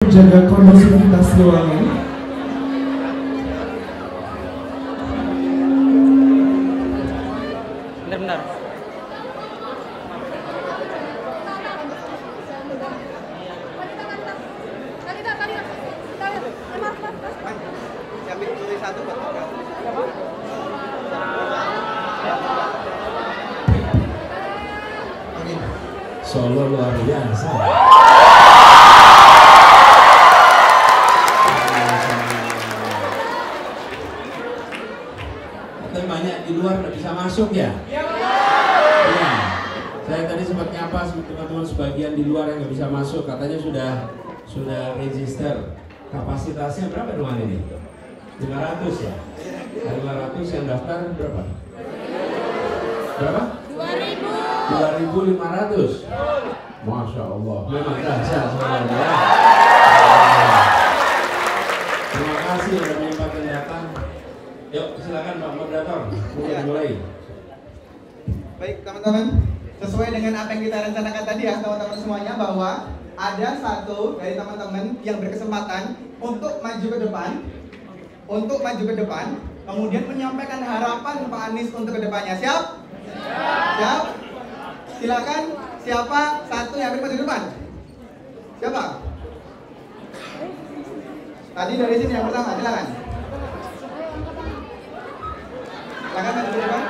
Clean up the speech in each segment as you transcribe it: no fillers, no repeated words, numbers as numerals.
Jaga kondusivitas ruangan. Benar-benar. Siapin tulis satu buat kakak. Solo luar biasa. Tapi banyak di luar nggak bisa masuk ya? Iya. Saya tadi sempat nyapa teman-teman sebagian di luar yang nggak bisa masuk, katanya sudah register. Kapasitasnya berapa ruangan ini? 500 ya? 500 yang daftar berapa? Berapa? 2.500. Masya Allah, memang dahsyat semuanya. Terima kasih sudah menyempatkan datang. Yuk silakan Pak Moderator, mulai. Baik teman-teman, sesuai dengan apa yang kita rencanakan tadi ya teman-teman semuanya, bahwa ada satu dari teman-teman yang berkesempatan untuk maju ke depan, kemudian menyampaikan harapan Pak Anies untuk kedepannya. Siap? Siap? Silakan, siapa satu yang akan maju ke depan? Siapa? Tadi dari sini yang pertama, silakan. Silakan maju ke depan.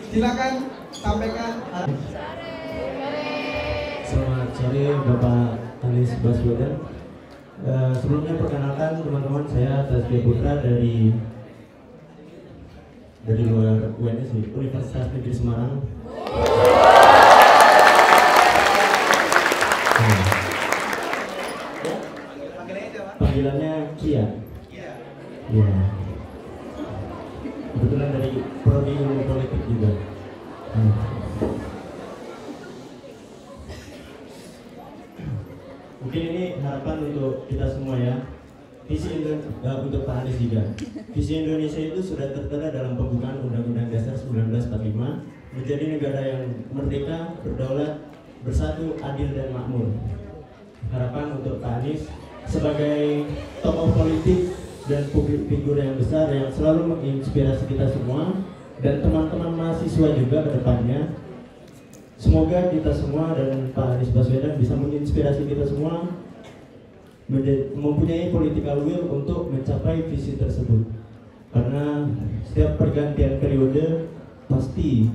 Silakan sampaikan. Selamat sore Bapak Anies Baswedan. Sebelumnya perkenalkan teman-teman, saya Tasbih Putra dari luar UNS, Universitas Negeri Semarang. Panggilannya Kia. Iya. Kebetulan dari prodi ilmu politik juga. Mungkin ini harapan untuk kita semua ya. Visi untuk Pak Anies juga. Visi Indonesia itu sudah tertera dalam pembukaan Undang-Undang Dasar 1945, menjadi negara yang merdeka, berdaulat, bersatu, adil dan makmur. Harapan untuk Pak Anies sebagai tokoh politik dan publik figur yang besar yang selalu menginspirasi kita semua dan teman-teman mahasiswa juga ke depannya. Semoga kita semua dan Pak Anies Baswedan bisa menginspirasi kita semua mempunyai political will untuk mencapai visi tersebut. Karena setiap pergantian periode pasti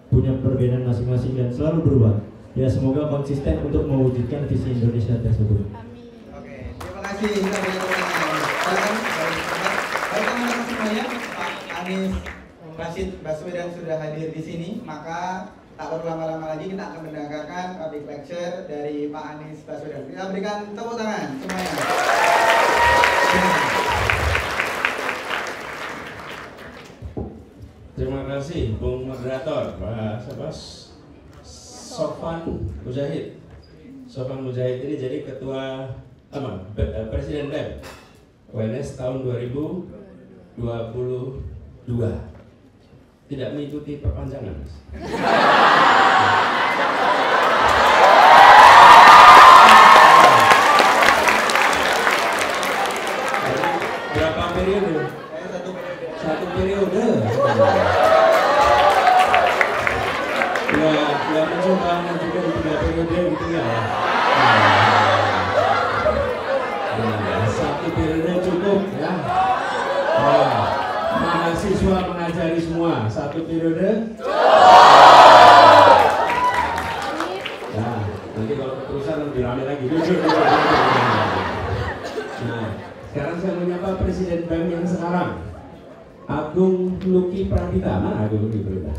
punya perbedaan masing-masing dan selalu berubah. Ya, semoga konsisten untuk mewujudkan visi Indonesia tersebut. Oke, terima kasih. Baik teman-teman semuanya, Pak Anies Rashid Baswedan sudah hadir di sini, maka tak perlu lama-lama lagi kita akan mendengarkan public lecture dari Pak Anies Baswedan. Kita berikan tepuk tangan semuanya. Terima kasih Bung Moderator, Pak Sofwan Mujahid. Sofwan Mujahid ini jadi ketua Presiden BEM UNS tahun 2022. Tidak mengikuti perpanjangan. Berapa periode? Satu periode. Ya mencoba juga di 3 periode gitu ya. Satu periode cukup ya. Mahasiswa mengajari semua, satu periode. Nah, nanti kalau keterusan lebih ramai lagi. Nah, sekarang saya menyapa Presiden BEM yang sekarang, Agung Luki Pradita. Mana Agung Luki Pradita?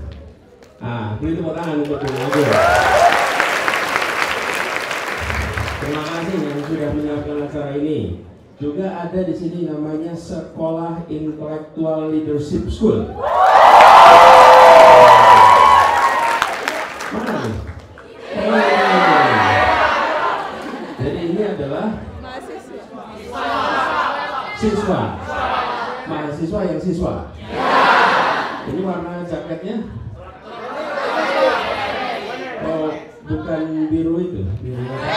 Beri tepuk tangan untuk Bung Agung. Terima kasih yang sudah menyiapkan acara ini. Juga ada di sini namanya Sekolah Intellectual Leadership School. Mana nih? Jadi ini adalah siswa, mahasiswa yang siswa. Ini warna jaketnya bukan biru itu, biru apa?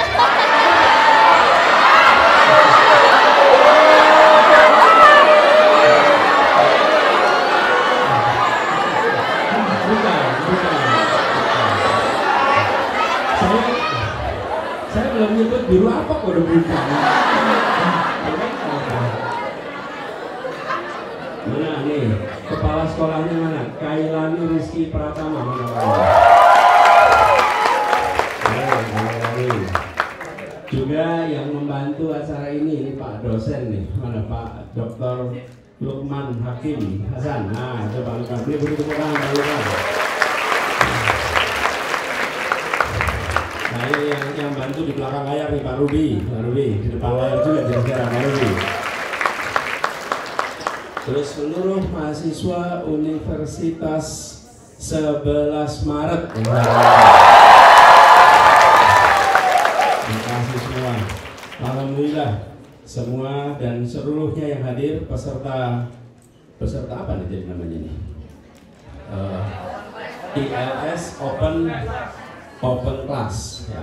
Bukan. Saya belum nyebut biru apa kok udah bukan. Mana nih? Kepala sekolahnya mana? Kailani Rizky Pratama mana? Juga yang membantu acara ini Pak dosen nih, mana Pak Dr. Lukman Hakim Hasan. Nah, coba Lukman, beri tepuk tangan Pak Lukman. Nah, ini yang bantu di belakang layar nih Pak Ruby, di depan layar juga jadi sekarang Pak Ruby. Terus seluruh mahasiswa Universitas 11 Maret. Terima kasih semua. Alhamdulillah semua dan seluruhnya yang hadir peserta apa nih jadi namanya nih? ILS Open Class. Ya.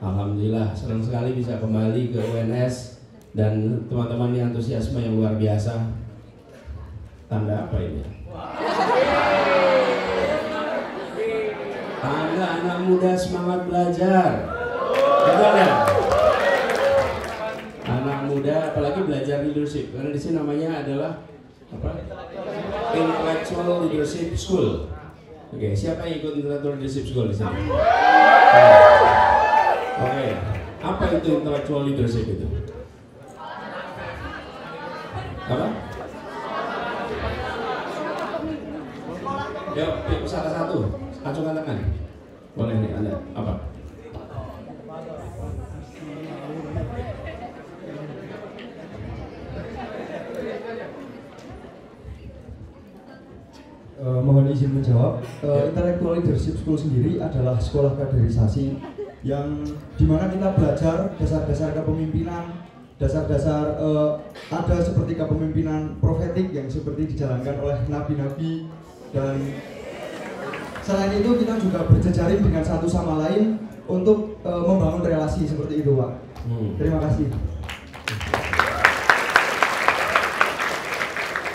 Alhamdulillah senang sekali bisa kembali ke UNS dan teman-teman yang antusiasme yang luar biasa. Tanda apa ini? Tanda anak muda semangat belajar. Betul ya? Anak muda apalagi belajar leadership karena di sini namanya adalah apa? Intellectual Leadership School. Oke, siapa yang ikut Intellectual Leadership School di sini? Oke, apa itu Intellectual Leadership itu? Apa? Yuk, salah satu, acungkan tangan. Boleh nih, Anda. Apa? Mohon izin menjawab. Intellectual Leadership School sendiri adalah sekolah kaderisasi yang dimana kita belajar dasar-dasar kepemimpinan, dasar-dasar ada seperti kepemimpinan profetik yang seperti dijalankan oleh nabi-nabi. Dan selain itu kita juga berjejaring dengan satu sama lain untuk membangun relasi seperti itu, Pak. Terima kasih.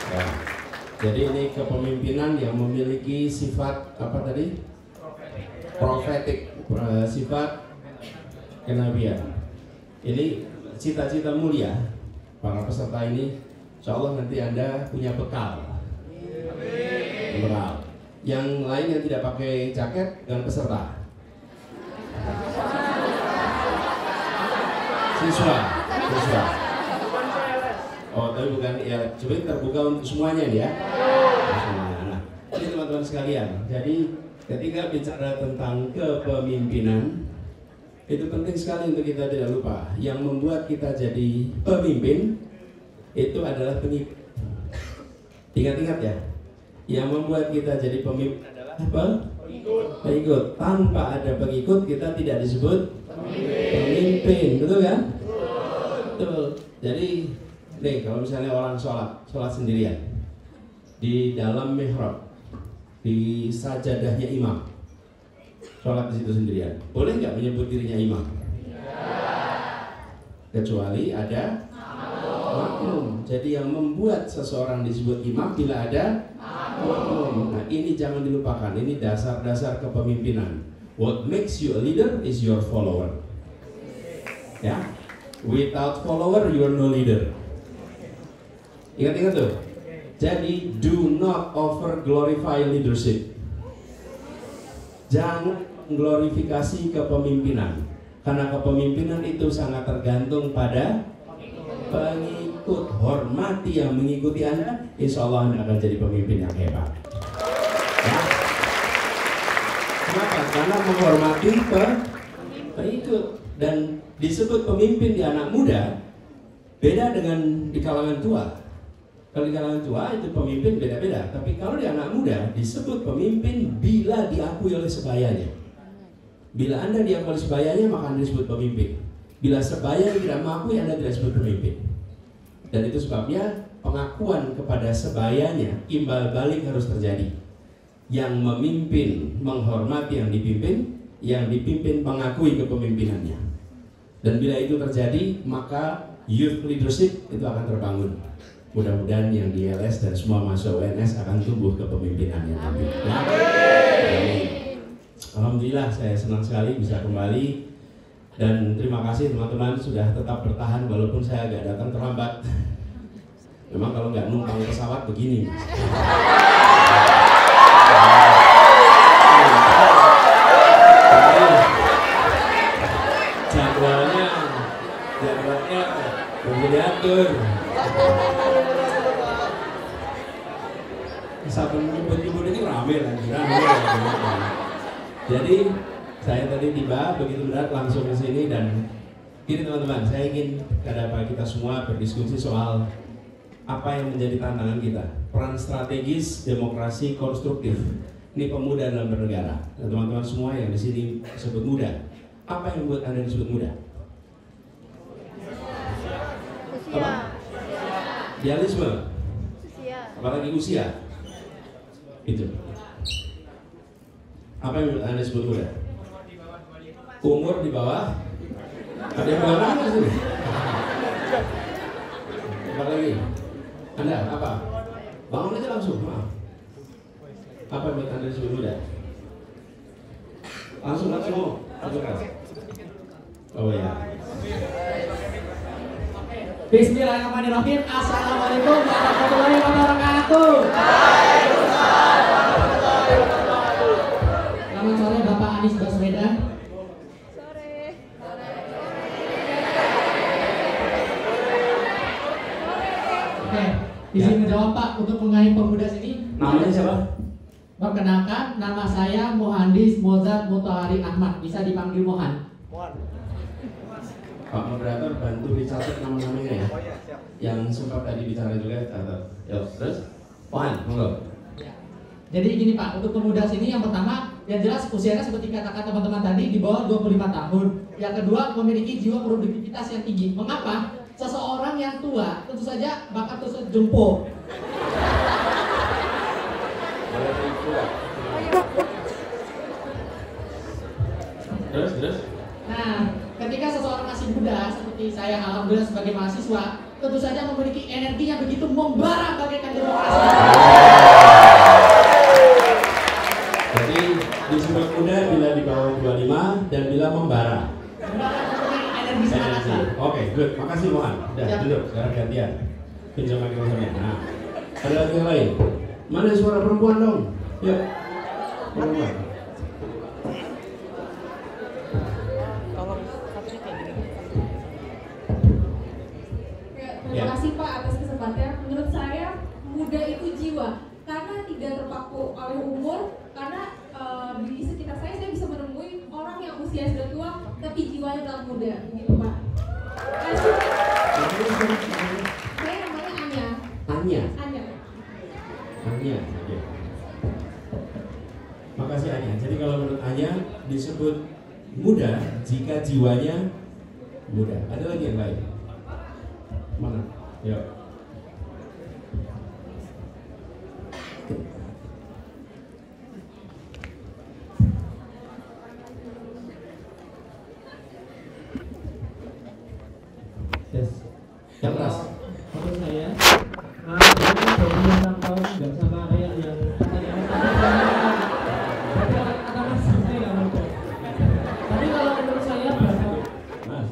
Ya. Jadi ini kepemimpinan yang memiliki sifat apa tadi? Profetik, sifat kenabian. Ini cita-cita mulia para peserta ini. Insya Allah nanti Anda punya bekal. Yang lain yang tidak pakai jaket dengan peserta siswa. Oh tapi bukan ya, coba terbuka untuk semuanya ya. Nah, ini teman-teman sekalian. Jadi ketika bicara tentang kepemimpinan itu penting sekali untuk kita tidak lupa. Yang membuat kita jadi pemimpin itu adalah pengikut. Ingat-ingat ya. Yang membuat kita jadi pemimpin adalah apa? Pengikut. Tanpa ada pengikut kita tidak disebut pemimpin. Betul kan? Betul. Jadi nih kalau misalnya orang sholat sendirian di dalam mihrab, di sajadahnya imam, sholat di situ sendirian, boleh nggak menyebut dirinya imam? Kecuali ada makmum. Jadi yang membuat seseorang disebut imam bila ada makmum. Nah ini jangan dilupakan. Ini dasar-dasar kepemimpinan. What makes you a leader is your follower. Ya, without follower you are no leader. Ingat-ingat tuh. Jadi do not over glorify leadership. Jangan glorifikasi kepemimpinan. Karena kepemimpinan itu sangat tergantung pada pengikut. Hormati yang mengikuti Anda, insya Allah Anda akan jadi pemimpin yang hebat. Ya. Kenapa? Karena menghormati pengikut. Dan disebut pemimpin di anak muda beda dengan di kalangan tua. Kalau di kalangan tua itu pemimpin beda-beda. Tapi kalau di anak muda disebut pemimpin bila diakui oleh sebayanya. Bila Anda diakui oleh sebayanya maka Anda disebut pemimpin. Bila sebaya tidak mengakui Anda tidak disebut pemimpin. Dan itu sebabnya pengakuan kepada sebayanya, imbal balik harus terjadi. Yang memimpin menghormati yang dipimpin, yang dipimpin mengakui kepemimpinannya. Dan bila itu terjadi, maka youth leadership itu akan terbangun. Mudah-mudahan yang di LS dan semua mahasiswa UNS akan tumbuh kepemimpinannya nanti. Ya. Amin. Alhamdulillah, saya senang sekali bisa kembali, dan terima kasih teman-teman sudah tetap bertahan walaupun saya agak datang terlambat. Memang kalau nggak numpang pesawat begini. Jadwalnya belum diatur. Sampai nyebut-nyebut ini rame lagi. Jadi saya tadi tiba begitu berat langsung ke sini, dan gini teman-teman, saya ingin kepada kita semua berdiskusi soal apa yang menjadi tantangan kita, peran strategis demokrasi konstruktif. Ini pemuda dalam bernegara. Dan teman-teman semua yang di sini disebut muda, apa yang membuat Anda disebut muda? Apa? Idealisme. Apalagi usia. Itu. Apa yang membuat Anda disebut muda? Umur di bawah. Ada yang bawah di sini. Apa lagi? Anda apa? Bangun aja langsung. Maaf. Apa yang membuat Anda disebut muda? Langsung. Oh ya. Bismillahirrahmanirrahim. Assalamualaikum warahmatullahi wabarakatuh. Selamat sore Bapak Anies Baswedan. Oke, izin menjawab Pak untuk mengenai pemuda sini. Namanya siapa? Perkenalkan, nama saya Mohandis Mozart Mutahari Ahmad. Bisa dipanggil Mohan. Pak moderator bantu dicatat nama-namanya ya. Oh iya, siap. Yang sempat tadi bicara juga catat. Yuk, terus? Mohan, monggo. Jadi gini Pak, untuk pemuda sini yang pertama, yang jelas usianya seperti kata-kata teman-teman tadi di bawah 25 tahun. Yang kedua, memiliki jiwa produktivitas yang tinggi. Mengapa? Seseorang yang tua tentu saja bakal terus jumpo. Terus? Nah, ketika seseorang masih muda seperti saya alhamdulillah sebagai mahasiswa, tentu saja memiliki energi yang begitu membara bagaikan demokrasi. Jadi disebut muda bila di bawah 25 dan bila membara. Membara mempunyai energi semangat. Pak. Oke, good. Makasih Mohan. Udah, Siap. duduk. Sekarang gantian. Pinjam mikrofonnya. Nah, ada lagi yang lain. Mana suara perempuan dong? Yuk. Perempuan. Terima kasih Pak atas kesempatannya. Menurut saya muda itu jiwa, karena tidak terpaku oleh umur. Karena di sekitar saya bisa menemui orang yang usia sudah tua tapi jiwanya tetap muda, gitu Pak. Saya namanya Anya. Anya. Oke. Makasih Anya. Jadi kalau menurut Anya disebut muda jika jiwanya muda. Ada lagi yang lain? Mana? Yuk. Yes. Yang keras. Menurut saya, ini 26 tahun nggak sama kayak yang tapi kalau menurut saya berapa? Mas.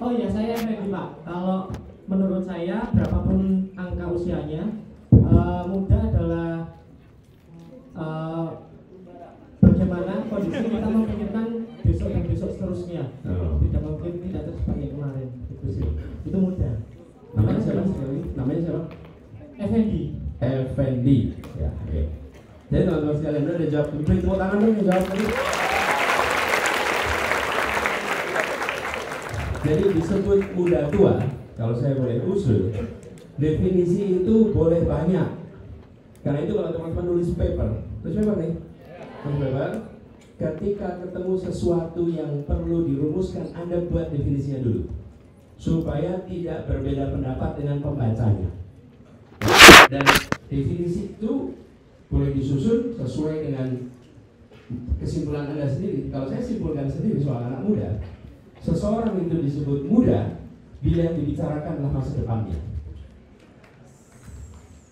Oh iya, saya Fendi Pak. Kalau menurut saya berapapun angka usianya, muda adalah bagaimana kondisi kita memikirkan besok dan besok seterusnya. Tidak mungkin tidak terus seperti kemarin. Itu sih. Itu muda. Namanya siapa? Namanya siapa? Effendi. Ya, oke. Jadi teman-teman sekalian udah jawab. Beri tepuk tangan dong yang jawab tadi. Jadi disebut muda tua, kalau saya boleh usul, definisi itu boleh banyak. Karena itu kalau teman-teman nulis paper nih, ketika ketemu sesuatu yang perlu dirumuskan, Anda buat definisinya dulu, supaya tidak berbeda pendapat dengan pembacanya. Dan definisi itu boleh disusun sesuai dengan kesimpulan Anda sendiri. Kalau saya simpulkan sendiri soal anak muda, seseorang itu disebut muda bila yang dibicarakan adalah masa depannya.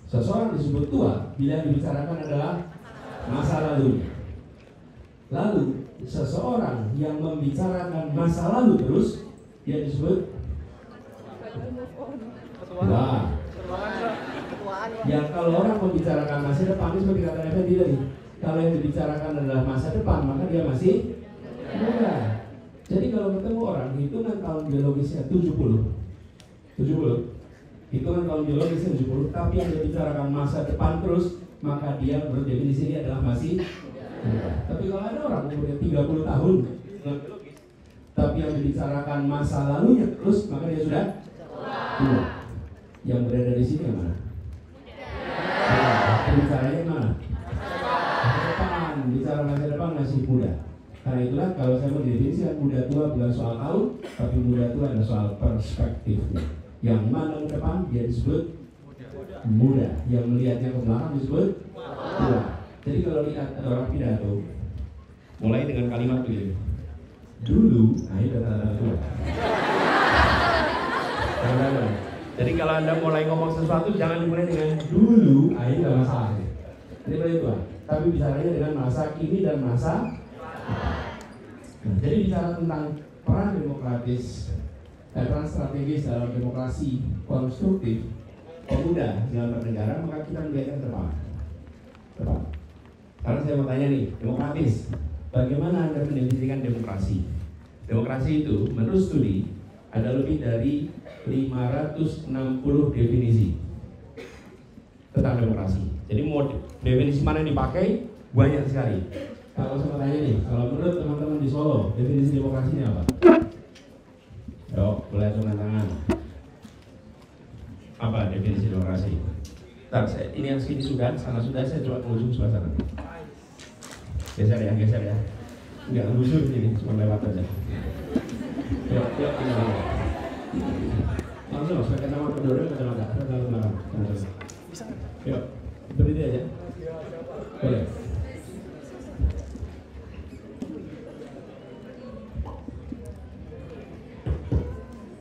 Seseorang disebut tua bila yang dibicarakan adalah masa lalunya. Lalu seseorang yang membicarakan masa lalu terus, dia disebut tua. Yang kalau orang membicarakan masa depan, ini seperti kata Effendi tadi, kalau yang dibicarakan adalah masa depan, maka dia masih muda. Jadi kalau ketemu orang, hitungan tahun biologisnya 70, hitungan tahun biologisnya 70, tapi yang dibicarakan masa depan terus, maka dia menurut definisi ini adalah masih muda. Tapi kalau ada orang umurnya 30 tahun, tapi yang dibicarakan masa lalunya terus, maka dia sudah tua. Yang berada di sini yang mana? Bicaranya mana? Masa depan, bicara masa depan masih muda. Karena itulah kalau saya mau definisikan muda tua bukan soal tahun, tapi muda tua adalah soal perspektifnya. Yang mana ke depan dia disebut muda, yang melihatnya ke belakang disebut tua. Jadi kalau lihat ada orang pidato, mulai dengan kalimat begini. Dulu, nah itu kata-kata tua. Jadi kalau Anda mulai ngomong sesuatu jangan dimulai dengan dulu, ini nggak masalah. Ini mulai tua. Tapi bicaranya dengan masa kini dan masa. Nah, jadi bicara tentang peran demokratis, peran strategis dalam demokrasi konstruktif pemuda dalam bernegara, maka kita melihatnya ke depan. Karena saya mau tanya nih, demokratis. Bagaimana Anda mendefinisikan demokrasi? Demokrasi itu menurut studi ada lebih dari 560 definisi tentang demokrasi. Jadi mau definisi mana yang dipakai banyak sekali. Kalau saya tanya nih, kalau menurut teman-teman di Solo, definisi demokrasi ini apa? Yuk, boleh turun tangan. Apa definisi demokrasi? Bentar, ini yang sini sudah, sana sudah, saya coba mengusung suasana. Geser ya. Enggak ngusur sini, cuma lewat aja. Yuk, ini langsung pakai nama kedua kacamata. Yuk, berdiri aja. Boleh.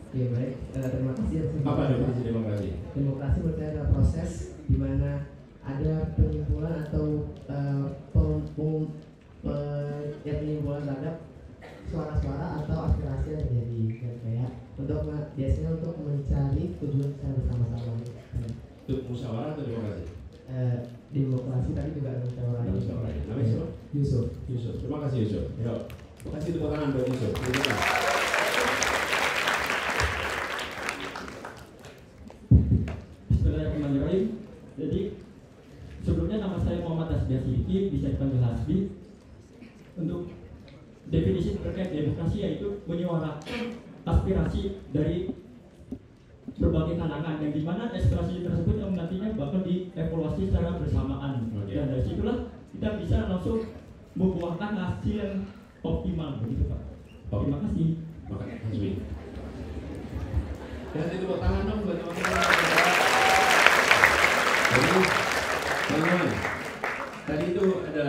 Oke, baik. Terima kasih. Apa definisi demokrasi? Demokrasi menurut saya adalah proses di mana ada penyimpulan atau penyimpulan terhadap suara-suara atau aspirasi yang terjadi, kayak biasanya untuk mencari tujuan secara bersama-sama. Untuk musyawarah atau demokrasi? Demokrasi tadi juga ada musyawarah. Namanya siapa? Yusuf. Terima kasih Yusuf. Yuk, kasih tepuk tangan buat Yusuf. Bismillahirrahmanirrahim. Jadi sebelumnya nama saya Muhammad Hasbi Siddiqi, bisa dipanggil Hasbi. Untuk definisi terkait demokrasi yaitu menyuarakan aspirasi dari berbagai kalangan, yang dimana aspirasi tersebut yang nantinya bakal dievaluasi secara bersamaan. Dan dari situlah kita bisa langsung membuahkan hasil yang optimal, begitu Pak. Terima kasih. Makasih Hasbi. Kasih tepuk tangan dong buat teman-teman. Jadi, teman-teman, tadi itu ada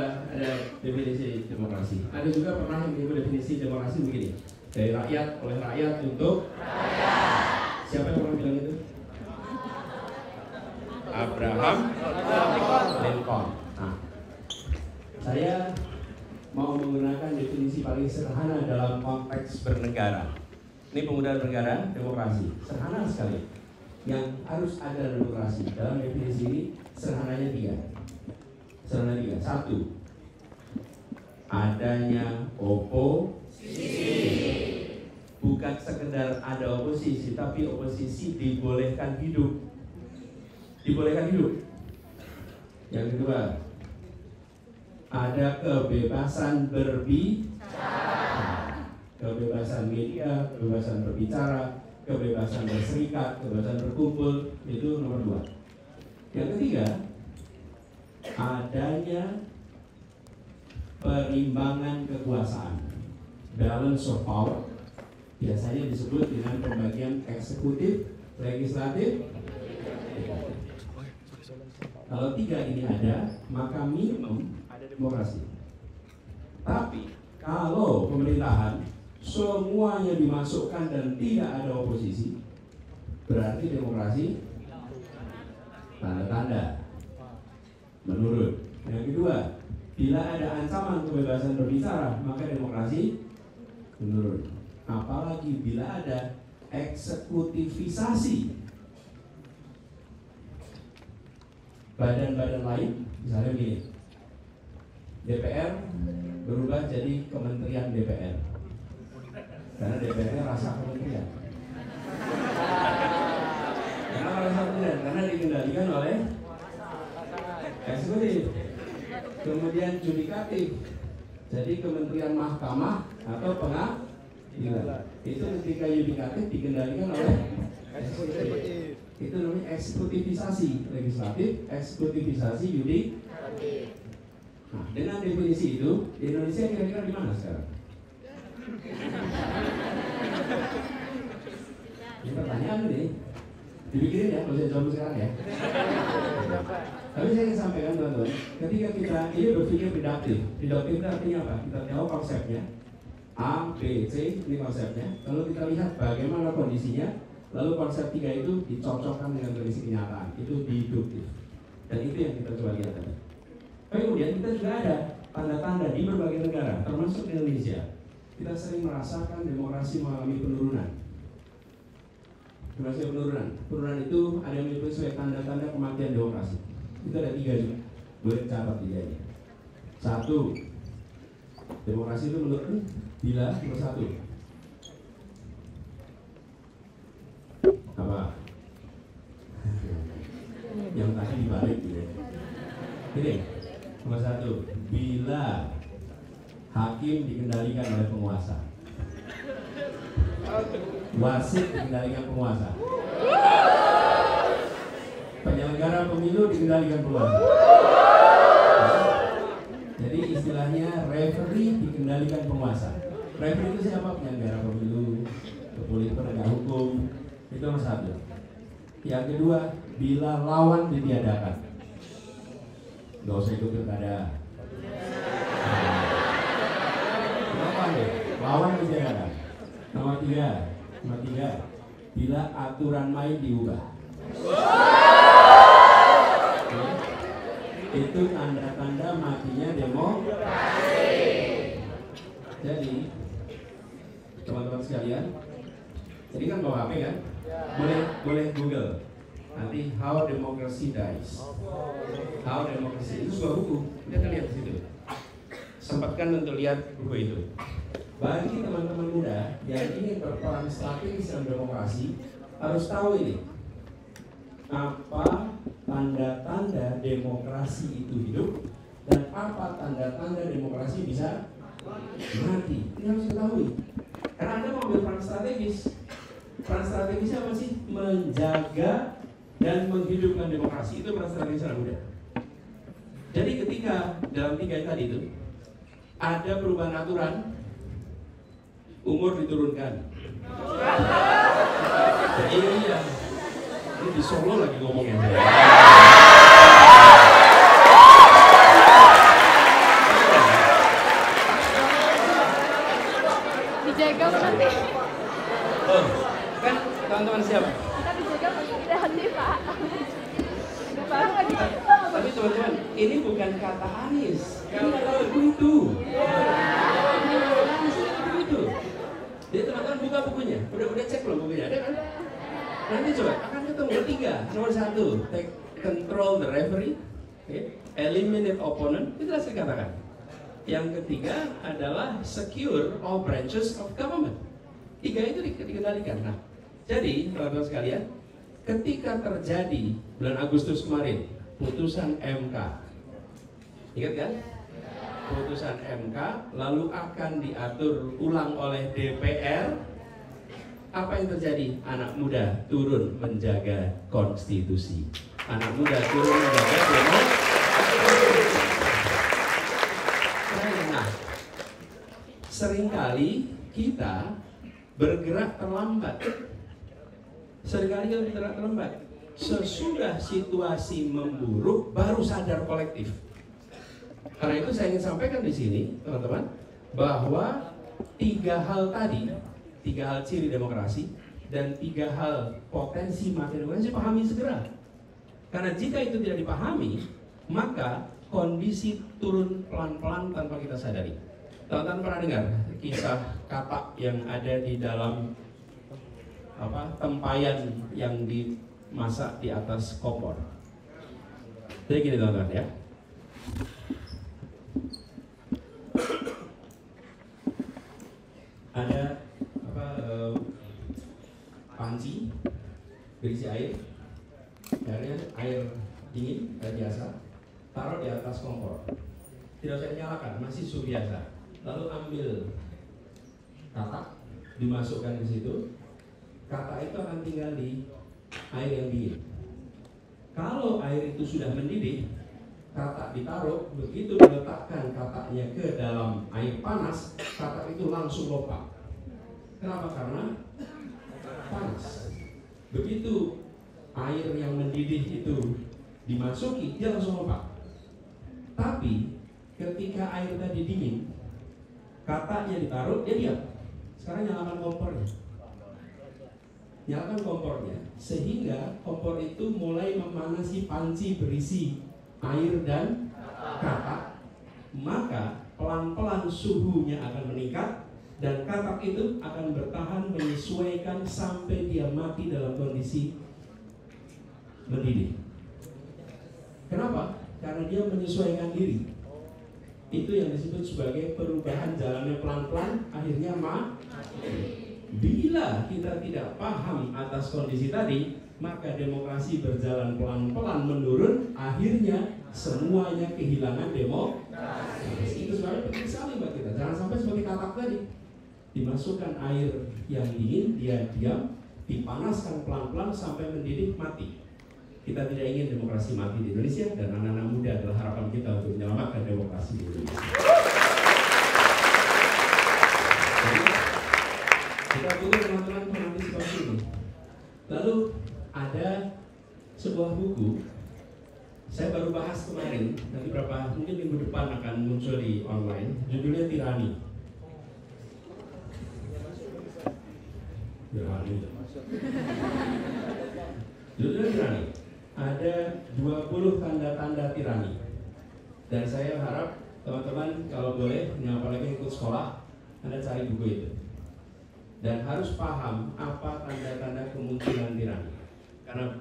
definisi demokrasi. Ada juga pernah yang menyebut definisi demokrasi begini: dari rakyat, oleh rakyat, untuk rakyat. Siapa yang pernah bilang itu? Abraham Lincoln. Nah, saya mau menggunakan definisi paling sederhana dalam konteks bernegara. Ini penggunaan bernegara, demokrasi. Sederhana sekali. Yang harus ada dalam demokrasi dalam definisi ini sederhananya tiga. Satu, adanya oposisi. Bukan sekedar ada oposisi, tapi oposisi dibolehkan hidup. Yang kedua, ada kebebasan berbicara, kebebasan media, kebebasan berbicara, kebebasan berserikat, kebebasan berkumpul. Itu nomor 2. Yang ketiga, adanya perimbangan kekuasaan, balance of power, biasanya disebut dengan pembagian eksekutif, legislatif. Kalau 3 ini ada, maka minimum ada demokrasi. Tapi kalau pemerintahan semuanya dimasukkan dan tidak ada oposisi, berarti demokrasi tanda-tanda menurun. Yang kedua, bila ada ancaman kebebasan berbicara, maka demokrasi menurun. Apalagi bila ada eksekutifisasi badan-badan lain, misalnya begini, DPR berubah jadi Kementerian DPR, karena DPR rasa kementerian. Kenapa rasa kementerian? Karena dikendalikan oleh eksekutif. Kemudian judikatif, jadi Kementerian Mahkamah atau Pengadilan. Itu ketika yudikatif dikendalikan oleh eksekutif. Itu namanya eksekutifisasi legislatif, eksekutifisasi yudikatif. Nah, dengan definisi itu, di Indonesia kira-kira di mana sekarang? Ini pertanyaan nih, dipikirin ya, kalau saya jawab sekarang ya. Tapi saya ingin sampaikan teman-teman, ketika kita ini berpikir deduktif, deduktif itu artinya apa? Kita tahu konsepnya, A, B, C, ini konsepnya. Lalu kita lihat bagaimana kondisinya, lalu konsep 3 itu dicocokkan dengan kondisi kenyataan, itu deduktif. Dan itu yang kita coba lihat tadi. Kemudian kita juga ada tanda-tanda di berbagai negara, termasuk Indonesia. Kita sering merasakan demokrasi mengalami penurunan. Demokrasi penurunan. Penurunan itu ada yang menyebut sebagai tanda-tanda kematian demokrasi. Itu ada 3 juga. Boleh catat 3 nya. 1. Demokrasi itu menurun bila nomor 1. Apa? Yang tadi dibalik gitu. Ini nomor 1. Bila hakim dikendalikan oleh penguasa, wasit dikendalikan penguasa, penyelenggara pemilu dikendalikan penguasa. Jadi istilahnya referee dikendalikan penguasa. Referee itu siapa? Penyelenggara pemilu, penegak hukum. Itu nomor 1. Yang kedua, bila lawan ditiadakan, nggak usah ikut pilkada. Lawan ditiadakan. Nomor 3, bila aturan main diubah. Itu tanda-tanda matinya demokrasi. Jadi teman-teman sekalian, ini kan bawa HP kan? Boleh Google nanti how democracy dies. How democracy itu sebuah buku. Kita akan lihat di situ. Sempatkan untuk lihat buku itu. Bagi teman-teman muda yang ingin berperan strategis dalam demokrasi, harus tahu ini. Apa tanda-tanda demokrasi itu hidup dan apa tanda-tanda demokrasi bisa mati. Ini harus diketahui. Karena Anda mau ambil peran strategis. Peran strategisnya apa sih? Menjaga dan menghidupkan demokrasi. Itu peran strategis anak muda. Jadi ketika dalam 3 tadi itu ada perubahan aturan, umur diturunkan. Iya. Ini di Solo lagi ngomongnya. Dijaga nanti. Oh, kan teman-teman siapa? Kita dijaga nanti Pak. Tapi teman-teman, ini bukan kata Anies. Ini kata lagu itu. Itu. Jadi teman-teman buka bukunya. Udah cek belum bukunya? Ada kan? Nanti coba akan ketemu 3. Nomor 1, take control the referee, eliminate opponent. Itu sudah saya katakan. Yang ketiga adalah secure all branches of government. 3 itu dikendalikan. Nah, jadi teman-teman sekalian, ketika terjadi bulan Agustus kemarin putusan MK, ingat kan? Putusan MK lalu akan diatur ulang oleh DPR. Apa yang terjadi? Anak muda turun menjaga konstitusi. Anak muda turun menjaga demokrasi. Nah, seringkali kita bergerak terlambat. Sesudah situasi memburuk baru sadar kolektif. Karena itu saya ingin sampaikan di sini, teman-teman, bahwa 3 hal tadi, 3 hal ciri demokrasi dan 3 hal potensi mati demokrasi pahami segera. Karena jika itu tidak dipahami, maka kondisi turun pelan-pelan tanpa kita sadari. Teman-teman pernah dengar kisah katak yang ada di dalam tempayan yang dimasak di atas kompor? Jadi gini teman-teman ya. Ada panci berisi air, airnya air dingin kayak biasa, taruh di atas kompor, tidak usah dinyalakan, masih suhu biasa. Lalu ambil katak, dimasukkan di situ, katak itu akan tinggal di air yang dingin. Kalau air itu sudah mendidih, katak ditaruh, begitu diletakkan kataknya ke dalam air panas, katak itu langsung lompat. Kenapa? Karena panas. Begitu air yang mendidih itu dimasuki, dia langsung lompat. Tapi ketika air tadi dingin, kataknya ditaruh, dia diam. Sekarang nyalakan kompornya. Nyalakan kompornya, sehingga kompor itu mulai memanasi panci berisi air dan katak. Maka pelan-pelan suhunya akan meningkat dan katak itu akan bertahan menyesuaikan sampai dia mati dalam kondisi mendidih. Kenapa? Karena dia menyesuaikan diri. Itu yang disebut sebagai perubahan jalannya pelan-pelan, akhirnya mati. Bila kita tidak paham atas kondisi tadi, maka demokrasi berjalan pelan-pelan menurun, akhirnya semuanya kehilangan demokrasi. Itu sebenarnya penting sekali buat kita. Jangan sampai seperti katak tadi, dimasukkan air yang dingin, dia diam, dipanaskan pelan-pelan sampai mendidih, mati. Kita tidak ingin demokrasi mati di Indonesia, dan anak-anak muda adalah harapan kita untuk menyelamatkan demokrasi di Indonesia. Kita butuh teman-teman mengantisipasi ini. Lalu ada sebuah buku, saya baru bahas kemarin, nanti mungkin minggu depan akan muncul di online, judulnya Tirani. Judulnya Tirani. Ada 20 tanda-tanda tirani. Dan saya harap teman-teman kalau boleh, yang apalagi ikut sekolah, Anda cari buku itu. Dan harus paham apa tanda-tanda kemunculan tirani. Karena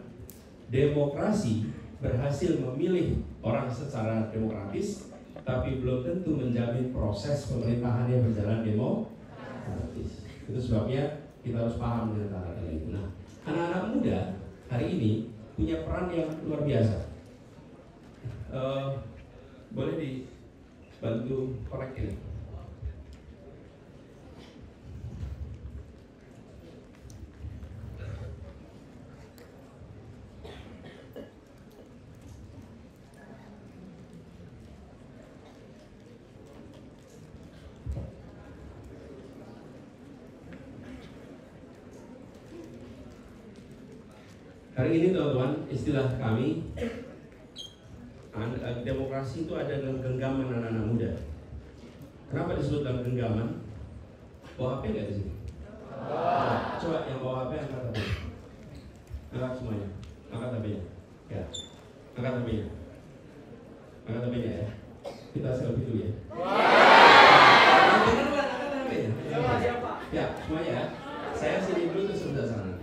demokrasi berhasil memilih orang secara demokratis, tapi belum tentu menjamin proses pemerintahannya berjalan demokratis. Itu sebabnya kita harus paham dengan tanda-tanda itu. Nah, anak-anak muda hari ini punya peran yang luar biasa. Boleh dibantu korek ini? Hari ini teman-teman, istilah kami demokrasi itu ada dalam genggaman anak-anak muda. Kenapa disebut dalam genggaman? Bawa HP nggak di sini? Coba yang bawa HP angkat HP. Angkat semuanya. Angkat HP-nya. Ya. Angkat HP-nya. Angkat HP-nya ya. Kita selfie dulu ya. Angkat HP-nya. Ya, semuanya ya. Saya sini dulu terus sebelah sana.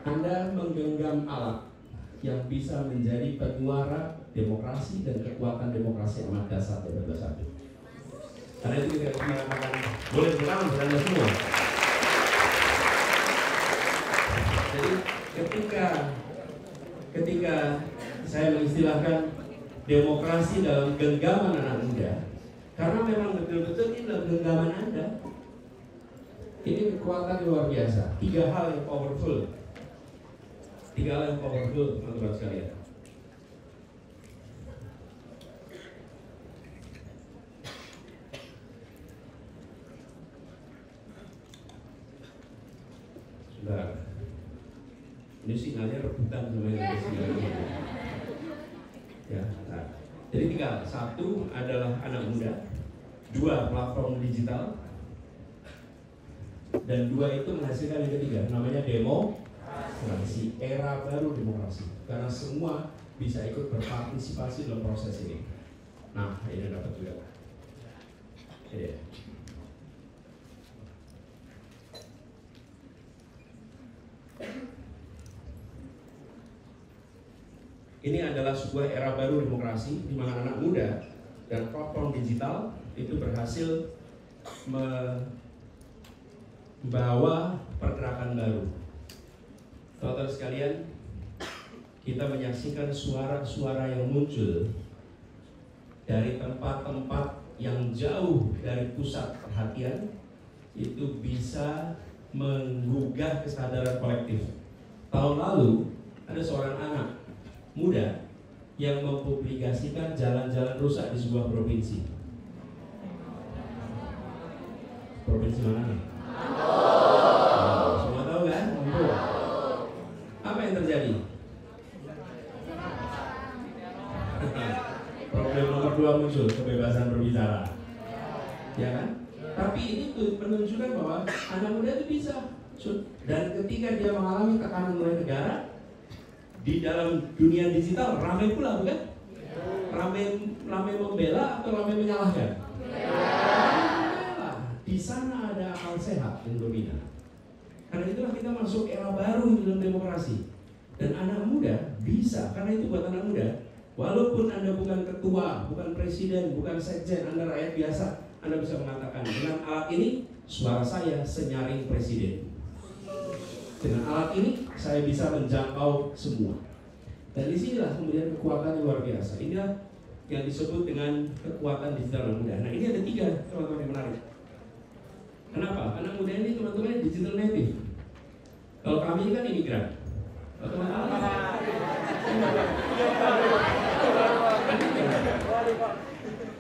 Anda menggenggam alat yang bisa menjadi penyuara demokrasi dan kekuatan demokrasi amat dasar dan bersatu. Karena itu kita mengatakan boleh bertangan pada Anda semua. Jadi ketika saya mengistilahkan demokrasi dalam genggaman anak muda, karena memang betul-betul ini dalam genggaman Anda. Ini kekuatan luar biasa. 3 hal yang powerful. 3 hal yang powerful, teman-teman sekalian. Bentar. Ini sinyalnya rebutan sama yang sinyalnya. Ya, nah. Jadi 3, 1 adalah anak muda, 2 platform digital, dan 2 itu menghasilkan yang ketiga, namanya demokrasi, era baru demokrasi, karena semua bisa ikut berpartisipasi dalam proses ini. Nah, ini dapat juga. Ini. Ini adalah sebuah era baru demokrasi di mana anak muda dan platform digital itu berhasil membawa pergerakan baru. Saudara sekalian, kita menyaksikan suara-suara yang muncul dari tempat-tempat yang jauh dari pusat perhatian, itu bisa menggugah kesadaran kolektif. Tahun lalu ada seorang anak muda yang mempublikasikan jalan-jalan rusak di sebuah provinsi. Provinsi mana nih? Semua tahu kan? Apa yang terjadi? Problem nomor 2 muncul, kebebasan berbicara. Ya kan? Tapi ini tuh menunjukkan bahwa anak muda itu bisa. Dan ketika dia mengalami tekanan oleh negara, di dalam dunia digital ramai pula, bukan? Ramai membela atau ramai menyalahkan? Membela. Di sana ada akal sehat yang dominan. Karena itulah kita masuk era baru dalam demokrasi. Dan anak muda bisa, karena itu buat anak muda. Walaupun Anda bukan ketua, bukan presiden, bukan sekjen, Anda rakyat biasa, Anda bisa mengatakan dengan alat ini suara saya senyaring presiden. Dengan alat ini saya bisa menjangkau semua. Dan disinilah kemudian kekuatan yang luar biasa. Inilah yang disebut dengan kekuatan digital anak muda. Nah, ini ada 3 teman-teman yang menarik. Kenapa? Anak muda ini teman-teman digital native. Kalau kami ini kan imigran.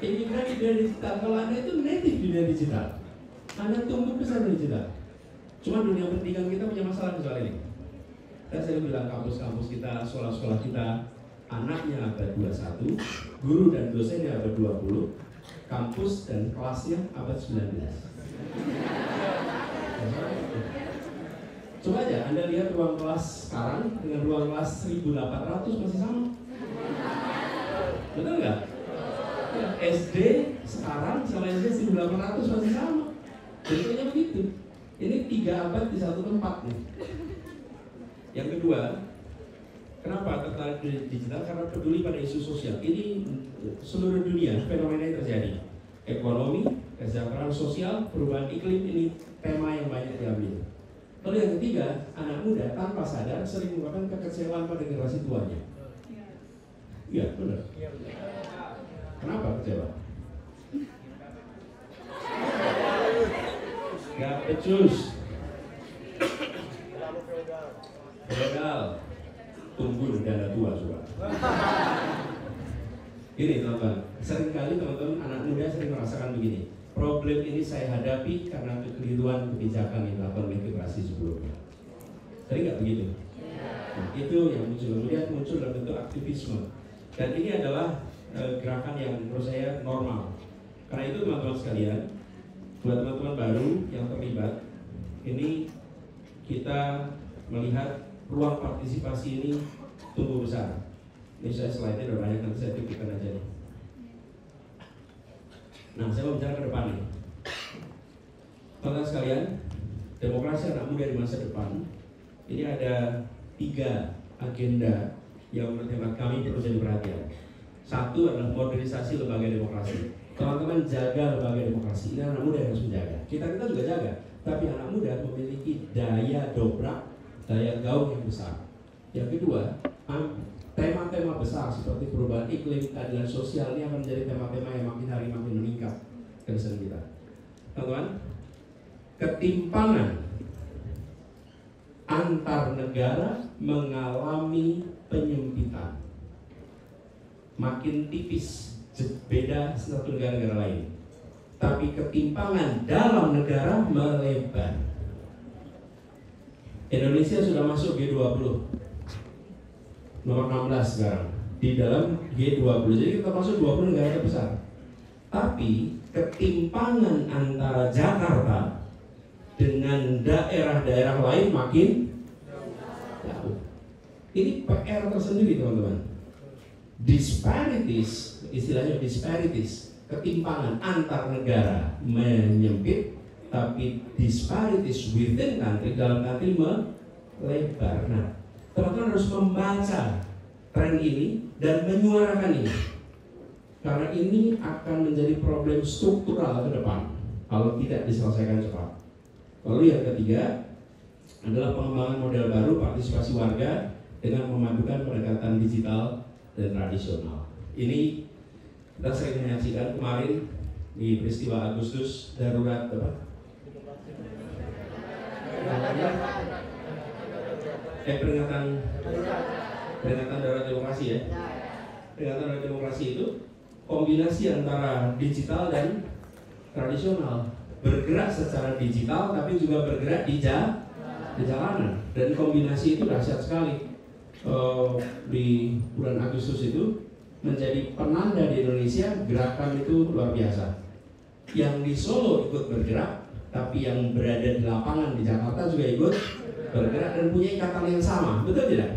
Imigran di dunia digital. Kalau Anda itu native di dunia digital, Anda tumbuh besar di digital. Cuma dunia pendidikan kita punya masalah soal ini. Dan saya bilang kampus-kampus kita, sekolah-sekolah kita, anaknya abad 21, guru dan dosennya abad 20, kampus dan kelasnya abad 19. Coba aja Anda lihat ruang kelas sekarang dengan ruang kelas 1800 masih sama. Betul nggak? SD sekarang sama SD 1800 masih sama. Bentuknya begitu. Ini 3 abad di satu tempat nih. Yang kedua, kenapa tertarik di digital? Karena peduli pada isu sosial. Ini seluruh dunia fenomena yang terjadi. Ekonomi, kesejahteraan sosial, perubahan iklim, ini tema yang banyak diambil. Lalu yang ketiga, anak muda tanpa sadar sering menyebabkan kekecewaan pada generasi tuanya. Iya, benar. Kenapa kecewa? Gak becus, feodal, tunggu dana tua coba. Ini teman-teman, seringkali teman-teman anak muda sering merasakan begini. Problem ini saya hadapi karena kekeliruan kebijakan yang dilakukan oleh generasi sebelumnya. Sering nggak begitu? Nah, itu yang muncul. Kemudian muncul dalam bentuk aktivisme. Dan ini adalah gerakan yang menurut saya normal. Karena itu teman-teman sekalian, buat teman-teman baru yang terlibat, ini kita melihat ruang partisipasi ini tumbuh besar. Ini saya slide-nya udah banyak, nanti saya pikirkan aja nih. Nah, saya mau bicara ke depan nih. Teman-teman sekalian, demokrasi anak muda di masa depan, ini ada 3 agenda yang menurut hemat kami perlu jadi perhatian. 1 adalah modernisasi lembaga demokrasi. Teman-teman jaga lembaga demokrasi, ini anak muda yang harus menjaga. Kita juga jaga, tapi anak muda memiliki daya dobrak, daya gaung yang besar. Yang kedua, tema-tema besar seperti perubahan iklim, keadilan sosial ini akan menjadi tema-tema yang makin hari makin meningkat concern kita. Teman-teman, ketimpangan antar negara mengalami penyempitan, makin tipis, beda satu negara-negara lain. Tapi ketimpangan dalam negara melebar. Indonesia sudah masuk G20, nomor 16 sekarang di dalam G20. Jadi kita masuk 20 negara terbesar. Tapi ketimpangan antara Jakarta dengan daerah-daerah lain makin jauh. Ini PR tersendiri, teman-teman. Disparities, istilahnya disparities, ketimpangan antar negara menyempit, tapi disparities within country, dalam country melebar. Nah, teman-teman harus membaca tren ini dan menyuarakan ini, karena ini akan menjadi problem struktural ke depan kalau tidak diselesaikan cepat. Lalu yang ketiga adalah pengembangan model baru partisipasi warga dengan memadukan pendekatan digital dan tradisional. Ini kita sering menyaksikan kemarin di peristiwa Agustus darurat apa? Peringatan darurat demokrasi ya. Peringatan darurat demokrasi itu kombinasi antara digital dan tradisional, bergerak secara digital tapi juga bergerak di jalanan, dan kombinasi itu dahsyat sekali. Di bulan Agustus itu menjadi penanda di Indonesia, gerakan itu luar biasa. Yang di Solo ikut bergerak, tapi yang berada di lapangan di Jakarta juga ikut bergerak dan punya ikatan yang sama, betul tidak?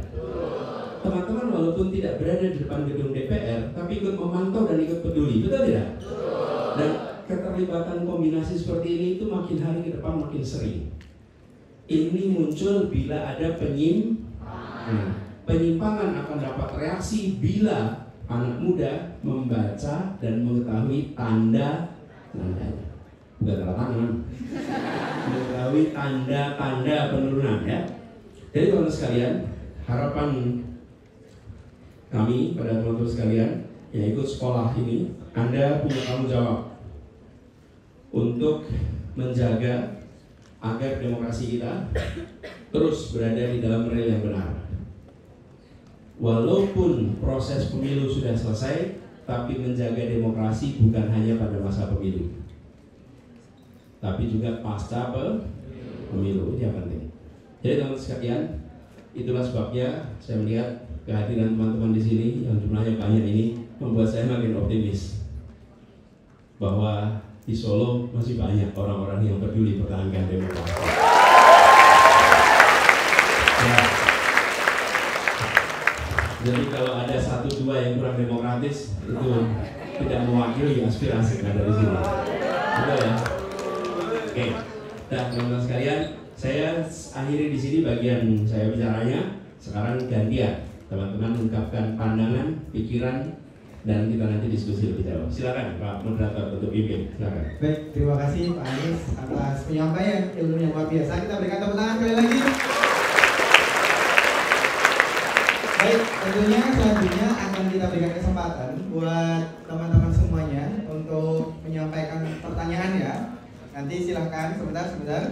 Teman-teman walaupun tidak berada di depan gedung DPR, tapi ikut memantau dan ikut peduli, betul tidak? Dan keterlibatan kombinasi seperti ini itu makin hari ke depan makin sering. Ini muncul bila ada penyimpangan akan dapat reaksi bila anak muda membaca dan mengetahui tanda-tandanya, bukan tanda tangan, mengetahui tanda-tanda penurunan ya. Jadi teman-teman sekalian, harapan kami pada teman-teman sekalian yang ikut sekolah ini, Anda punya tanggung jawab untuk menjaga agar demokrasi kita terus berada di dalam rel yang benar. Walaupun proses pemilu sudah selesai, tapi menjaga demokrasi bukan hanya pada masa pemilu, tapi juga pasca pemilu, ini yang penting. Jadi teman-teman sekalian, itulah sebabnya saya melihat kehadiran teman-teman di sini yang jumlahnya banyak ini membuat saya makin optimis bahwa di Solo masih banyak orang-orang yang peduli pertahankan demokrasi. Ya. Jadi kalau ada 1-2 yang kurang demokratis, itu tidak mewakili aspirasi yang ada di sini. Betul ya? Oke. Dan teman-teman sekalian, saya akhiri di sini bagian saya bicaranya. Sekarang gantian, teman-teman ungkapkan pandangan, pikiran, dan kita nanti diskusi lebih jauh. Silakan Pak Moderator untuk pimpin. Silakan. Baik, terima kasih Pak Anies atas penyampaian ilmu yang luar biasa. Kita berikan tepuk tangan sekali lagi. Baik, tentunya selanjutnya akan kita berikan kesempatan buat teman-teman semuanya untuk menyampaikan pertanyaan ya. Nanti silahkan sebentar.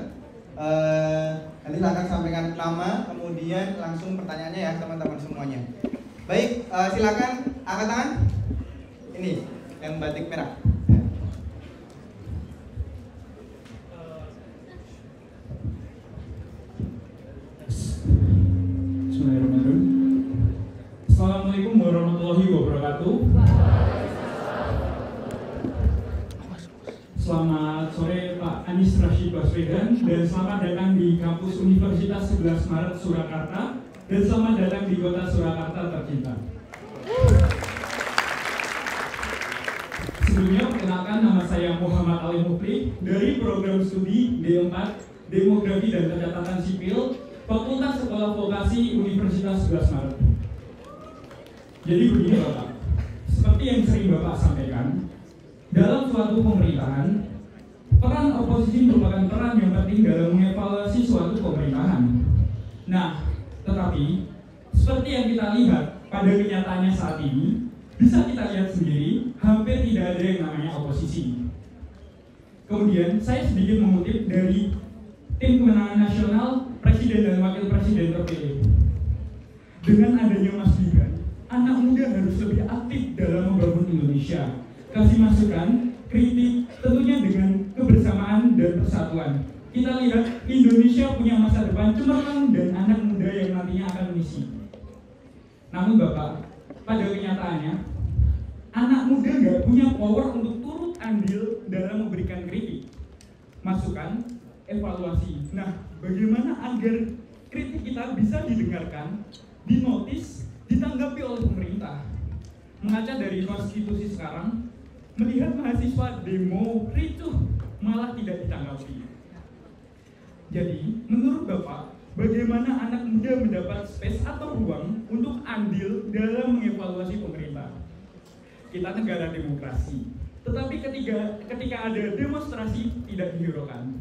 Nanti silahkan sampaikan nama, kemudian langsung pertanyaannya ya teman-teman semuanya. Baik, silakan angkat tangan. Ini yang batik merah. Bismillahirrahmanirrahim. Assalamualaikum warahmatullahi wabarakatuh. Selamat sore Pak Anies Rashid Baswedan, dan selamat datang di kampus Universitas 11 Maret Surakarta, dan selamat datang di kota Surakarta tercinta. Sebelumnya perkenalkan, nama saya Muhammad Ali Mukri dari program studi D4 Demografi dan Pencatatan Sipil Fakultas Sekolah Vokasi Universitas 11 Maret. Jadi begini Bapak, seperti yang sering Bapak sampaikan, dalam suatu pemerintahan, peran oposisi merupakan peran yang penting dalam mengevaluasi suatu pemerintahan. Nah, tetapi seperti yang kita lihat pada kenyataannya saat ini, bisa kita lihat sendiri, hampir tidak ada yang namanya oposisi. Kemudian saya sedikit mengutip dari Tim Kemenangan Nasional Presiden dan Wakil Presiden terpilih. Dengan adanya Mas Gibran, anak muda harus lebih aktif dalam membangun Indonesia. Kasih masukan, kritik, tentunya dengan kebersamaan dan persatuan. kita lihat Indonesia punya masa depan cemerlang dan anak muda yang nantinya akan mengisi. Namun Bapak, pada kenyataannya, anak muda nggak punya power untuk turut andil dalam memberikan kritik, masukan, evaluasi. Nah, bagaimana agar kritik kita bisa didengarkan, dinotis, ditanggapi oleh pemerintah? Mengaca dari konstitusi sekarang, melihat mahasiswa demo ricuh malah tidak ditanggapi. Jadi, menurut Bapak, bagaimana anak muda mendapat space atau ruang untuk andil dalam mengevaluasi pemerintah? Kita negara demokrasi, tetapi ketika ada demonstrasi tidak dihiraukan.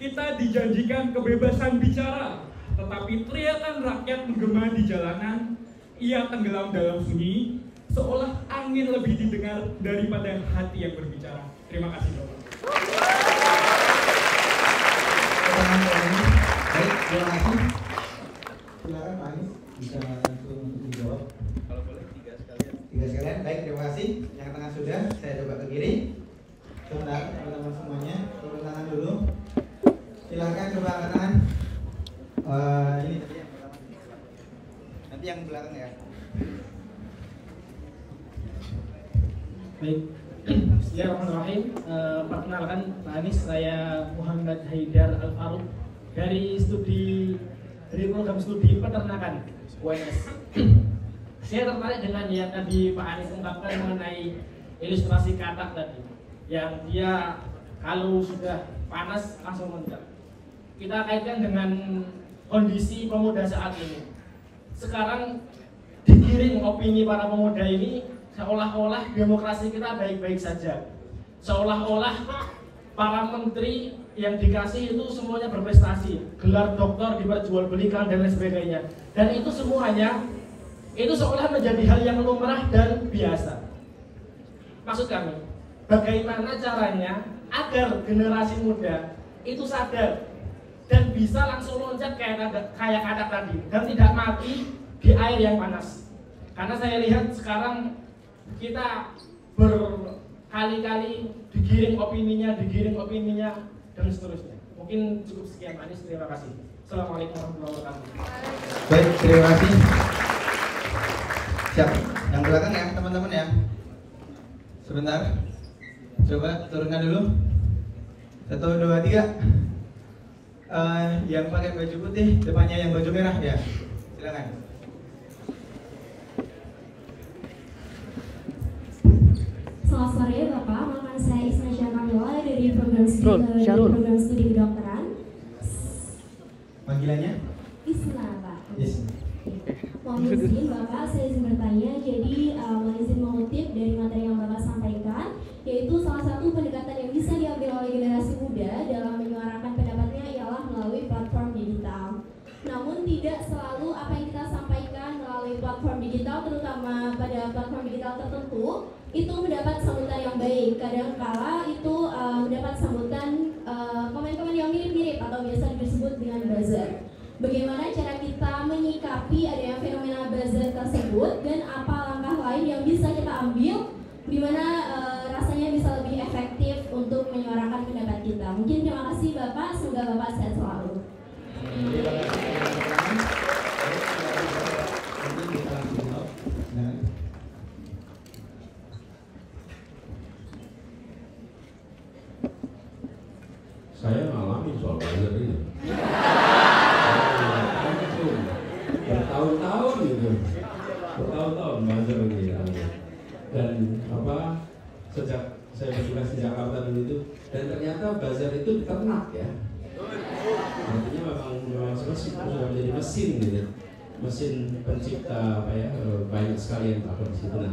Kita dijanjikan kebebasan bicara, tetapi teriakan rakyat menggema di jalanan, ia tenggelam dalam sunyi, seolah angin lebih didengar daripada hati yang berbicara. Terima kasih Bapak. Baik, terima kasih. Silakan Pak Anies bisa langsung dijawab. Kalau boleh 3 sekalian. 3 sekalian. Baik, terima kasih. Yang tengah sudah, saya coba ke kiri. Sebentar, teman-teman semuanya, turun tangan dulu. Silakan coba angkat tangan. Ini tadi yang pertama. Nanti yang belakang ya. Baik. Bismillahirrahmanirrahim. Perkenalkan Pak Anies, saya Muhammad Haidar Al-Faruq dari program studi peternakan UNS. Saya tertarik dengan yang tadi Pak Anies ungkapkan mengenai ilustrasi katak tadi, yang dia kalau sudah panas langsung meledak. Kita kaitkan dengan kondisi pemuda saat ini. Sekarang digiring opini para pemuda ini seolah-olah demokrasi kita baik-baik saja, seolah-olah para menteri yang dikasih itu semuanya berprestasi, gelar doktor diperjualbelikan dan lain sebagainya, dan itu semuanya itu seolah menjadi hal yang lumrah dan biasa. Maksud kami, bagaimana caranya agar generasi muda itu sadar dan bisa langsung loncat kayak katak tadi dan tidak mati di air yang panas. Karena saya lihat sekarang kita berkali-kali digiring opininya dan seterusnya. Mungkin cukup sekian Pak Anies, terima kasih. Assalamualaikum warahmatullahi wabarakatuh. Baik, terima kasih. Siap, yang belakang ya teman-teman ya. Sebentar, coba turunkan dulu. 1, 2, 3. Yang pakai baju putih, depannya yang baju merah ya. Silakan. Selamat sore Bapak, nama saya Isna Syamila dari program studi kedokteran. Panggilannya? Isna Pak. Yes. Mohon izin Bapak, saya izin bertanya. Jadi mohon izin mengutip dari materi yang Bapak sampaikan, yaitu salah satu pendekatan yang bisa diambil oleh generasi muda dalam menyuarakan pendapatnya ialah melalui platform digital. Namun tidak selalu apa yang kita sampaikan melalui platform digital, terutama pada platform digital tertentu, itu mendapat sambutan yang baik. Kadang-kala itu mendapat sambutan komen-komen yang mirip-mirip atau biasa disebut dengan buzzer. Bagaimana cara kita menyikapi adanya fenomena buzzer tersebut dan apa langkah lain yang bisa kita ambil di mana rasanya bisa lebih efektif untuk menyuarakan pendapat kita. Mungkin terima kasih Bapak, semoga Bapak sehat selalu. Saya mengalami soal buzzer ini. Bertahun-tahun gitu, bertahun-tahun buzzer ini. Dan sejak saya bertugas di Jakarta dulu itu, dan ternyata buzzer itu diternak ya. Artinya memang sudah menjadi mesin gitu, mesin pencipta banyak sekali yang takut di situ. Nah,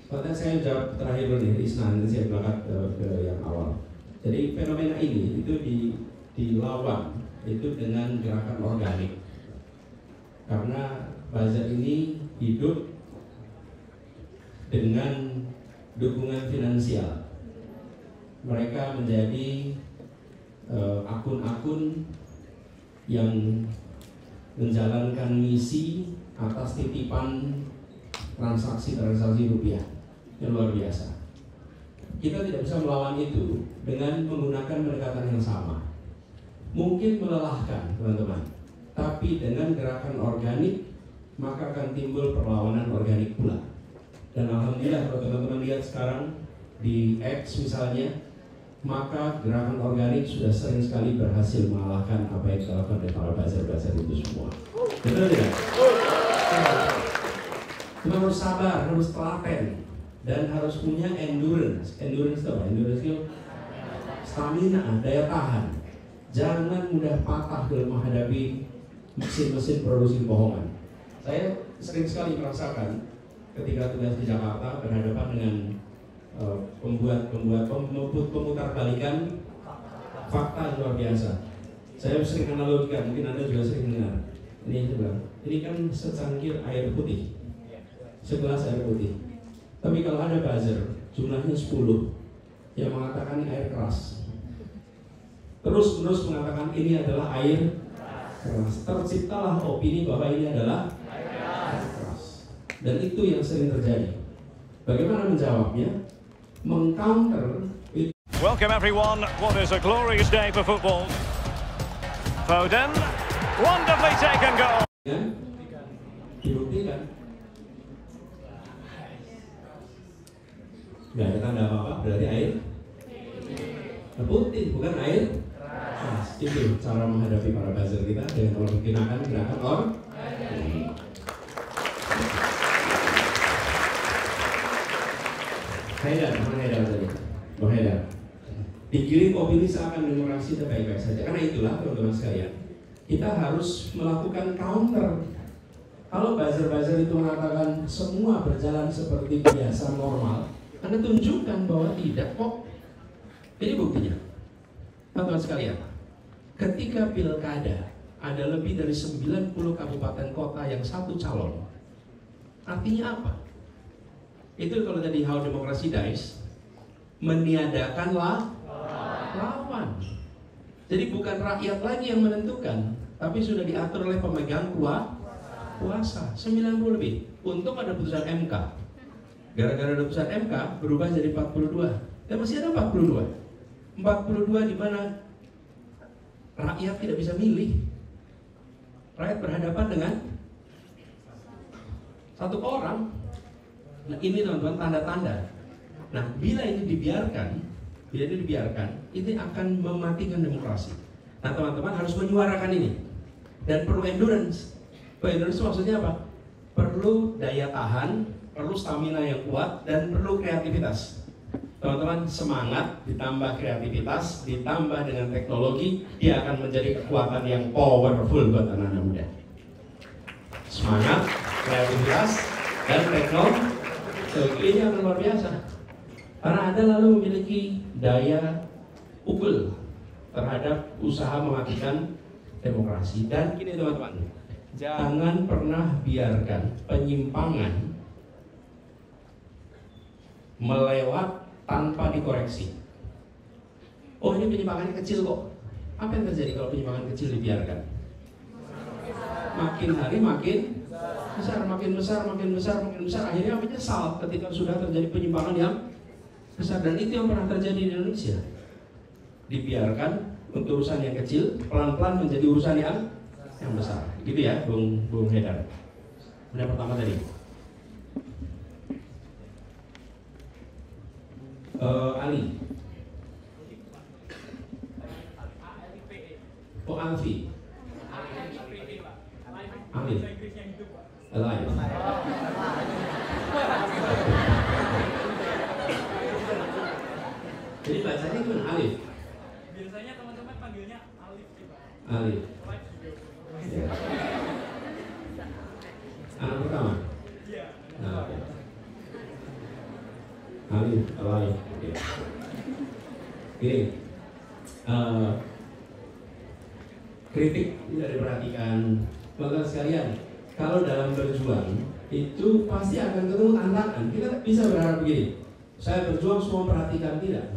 pertanyaan saya jawab terakhir dulu nih, Isna, nanti saya berangkat ke yang awal. Jadi fenomena ini itu dilawan itu dengan gerakan organik, karena buzzer ini hidup dengan dukungan finansial. Mereka menjadi akun-akun yang menjalankan misi atas titipan transaksi rupiah yang luar biasa. Kita tidak bisa melawan itu dengan menggunakan pendekatan yang sama. Mungkin melelahkan teman-teman, tapi dengan gerakan organik maka akan timbul perlawanan organik pula. Dan alhamdulillah kalau teman-teman lihat sekarang di X misalnya, maka gerakan organik sudah sering sekali berhasil mengalahkan apa yang dilakukan oleh para buzzer-buzzer itu semua. Betul tidak? Cuma harus sabar, harus telaten, dan harus punya endurance. Endurance itu apa? Endurance itu stamina, daya tahan. Jangan mudah patah dalam menghadapi mesin-mesin produksi kebohongan. Saya sering sekali merasakan ketika tugas di Jakarta berhadapan dengan pemutar balikan fakta luar biasa. Saya sering analogikan, mungkin Anda juga sering dengar. Ini kan secangkir air putih, segelas air putih. Tapi kalau ada buzzer, jumlahnya 10 yang mengatakan ini air keras, terus-menerus mengatakan ini adalah air keras, terciptalah opini bahwa ini adalah air keras. Dan itu yang sering terjadi. Bagaimana menjawabnya? Mengcounter. Welcome everyone. What is a glorious day for football. Foden, wonderfully taken goal. Dibuktikan. Gak ada tanda apa-apa, berarti air putih, bukan air keras. Itu cara menghadapi para buzzer kita dengan menggunakan gerakan organik. Haidar, mana Haidar tadi? Bang Haidar. Digiring opini seakan demokrasi itu baik-baik saja. Karena itulah teman-teman sekalian, kita harus melakukan counter. Kalau buzzer-buzzer itu mengatakan semua berjalan seperti biasa normal, Anda tunjukkan bahwa tidak kok. Ini buktinya, teman-teman sekalian. Ketika pilkada ada lebih dari 90 kabupaten kota yang satu calon, artinya apa? Itu kalau tadi how demokrasi dies, meniadakan lawan. Jadi bukan rakyat lagi yang menentukan, tapi sudah diatur oleh pemegang kuasa. 90 lebih. Untung ada putusan MK. Gara-gara ada putusan MK berubah jadi 42. Dan masih ada 42. 42 di mana rakyat tidak bisa milih. Rakyat berhadapan dengan satu orang. Nah ini teman-teman tanda-tanda. Nah bila ini dibiarkan, ini akan mematikan demokrasi. Nah teman-teman harus menyuarakan ini. Dan perlu endurance. Endurance maksudnya apa? Perlu daya tahan, perlu stamina yang kuat, dan perlu kreativitas. Teman-teman semangat ditambah kreativitas, ditambah dengan teknologi, dia akan menjadi kekuatan yang powerful buat anak-anak muda. Semangat, kreativitas, dan teknologi. Ini akan luar biasa. Karena Anda lalu memiliki daya pukul terhadap usaha mematikan demokrasi. Dan gini teman-teman, jangan pernah biarkan penyimpangan melewat tanpa dikoreksi. Oh ini penyimpangannya kecil kok. Apa yang terjadi kalau penyimpangan kecil dibiarkan? Makin hari makin besar, makin besar, makin besar, makin besar. Akhirnya menyesal ketika sudah terjadi penyimpangan yang besar. Dan itu yang pernah terjadi di Indonesia. Dibiarkan untuk urusan yang kecil, pelan-pelan menjadi urusan yang besar. Gitu ya, Bung Haidar. Yang pertama tadi. Ali. Oh Alfi. Alif. Alive. Jadi bacanya itu Alif. Biasanya teman-teman panggilnya Alif. Alif. Ya. Anak pertama. Iya. Nah, okay. Alif, Alif. Okay. Gini, kritik tidak diperhatikan. Teman-teman sekalian, kalau dalam berjuang itu pasti akan ketemu tantangan. Kita bisa berharap begini, saya berjuang semua perhatikan, tidak.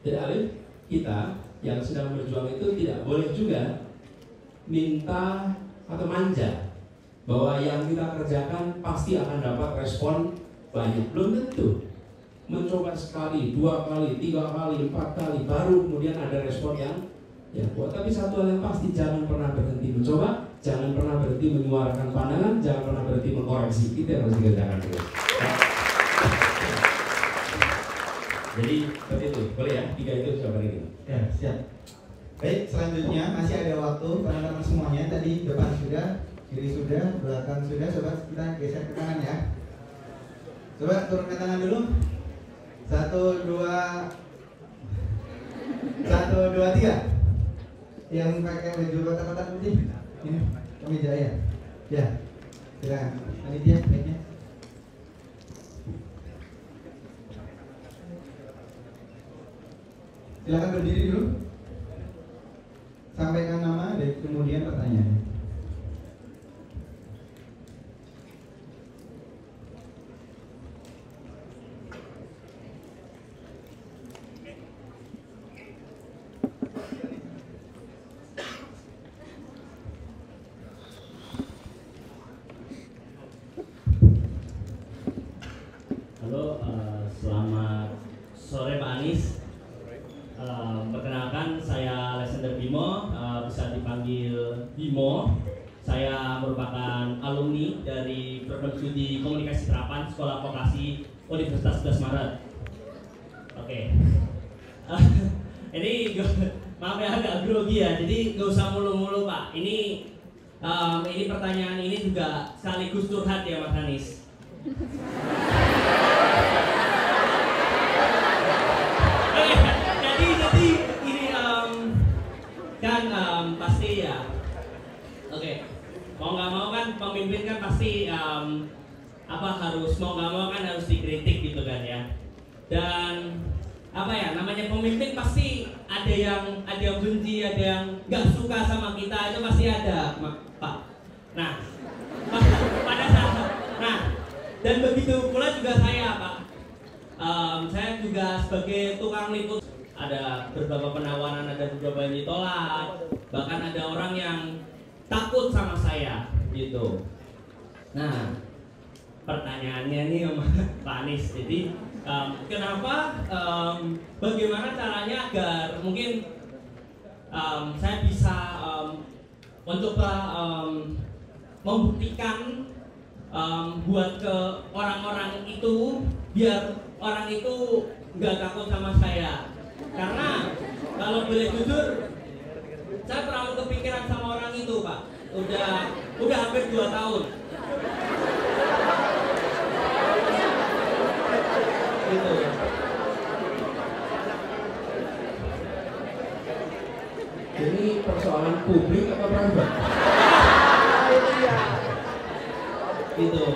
Jadi Alif, kita yang sedang berjuang itu tidak boleh juga minta atau manja bahwa yang kita kerjakan pasti akan dapat respon banyak. Belum tentu. Mencoba sekali, 2 kali, 3 kali, 4 kali, baru kemudian ada respon yang Ya, tapi satu hal yang pasti, jangan pernah berhenti mencoba, jangan pernah berhenti menyuarakan pandangan, jangan pernah berhenti mengkoreksi. Itu yang harus dikerjakan terus. Jadi seperti itu, boleh ya? 3 itu jawaban ini. Ya, siap. Baik, selanjutnya masih ada waktu teman-teman semuanya. Tadi depan sudah, kiri sudah, belakang sudah. Coba kita geser ke kanan ya. Coba turunkan tangan dulu. 1, 2, 3. Yang pakai baju kotak-kotak putih, ini kemeja ya. Ya, silakan. Panitia, baiknya. Silakan berdiri dulu. Sampaikan nama dan kemudian pertanyaan. Halo, selamat sore Pak Anies. Perkenalkan, saya Alexander Bimo, bisa dipanggil Bimo. Saya merupakan alumni dari program studi Komunikasi Terapan Sekolah Vokasi Universitas 11 Maret. Oke. Ini maaf ya, agak grogi ya, jadi nggak usah mulu-mulu Pak. Ini pertanyaan ini juga sekaligus curhat ya Mas Anies. Jadi ini kan pasti ya. Oke. Mau nggak mau kan pemimpin kan pasti harus mau nggak mau kan harus dikritik gitu kan ya. Dan namanya pemimpin pasti ada yang benci, ada yang nggak suka sama kita, itu pasti ada Pak. Nah, pada saat dan begitu pula juga saya Pak. Saya juga sebagai tukang liput, ada beberapa penawaran, ada beberapa yang ditolak, bahkan ada orang yang takut sama saya gitu. Nah, pertanyaannya nih Pak Anies, jadi kenapa, bagaimana caranya agar mungkin saya bisa mencoba membuktikan buat ke orang-orang itu, biar orang itu nggak takut sama saya. Karena kalau boleh jujur, saya terlalu kepikiran sama orang itu Pak. Udah hampir 2 tahun. Gitu. Ini persoalan publik atau private? Gitu.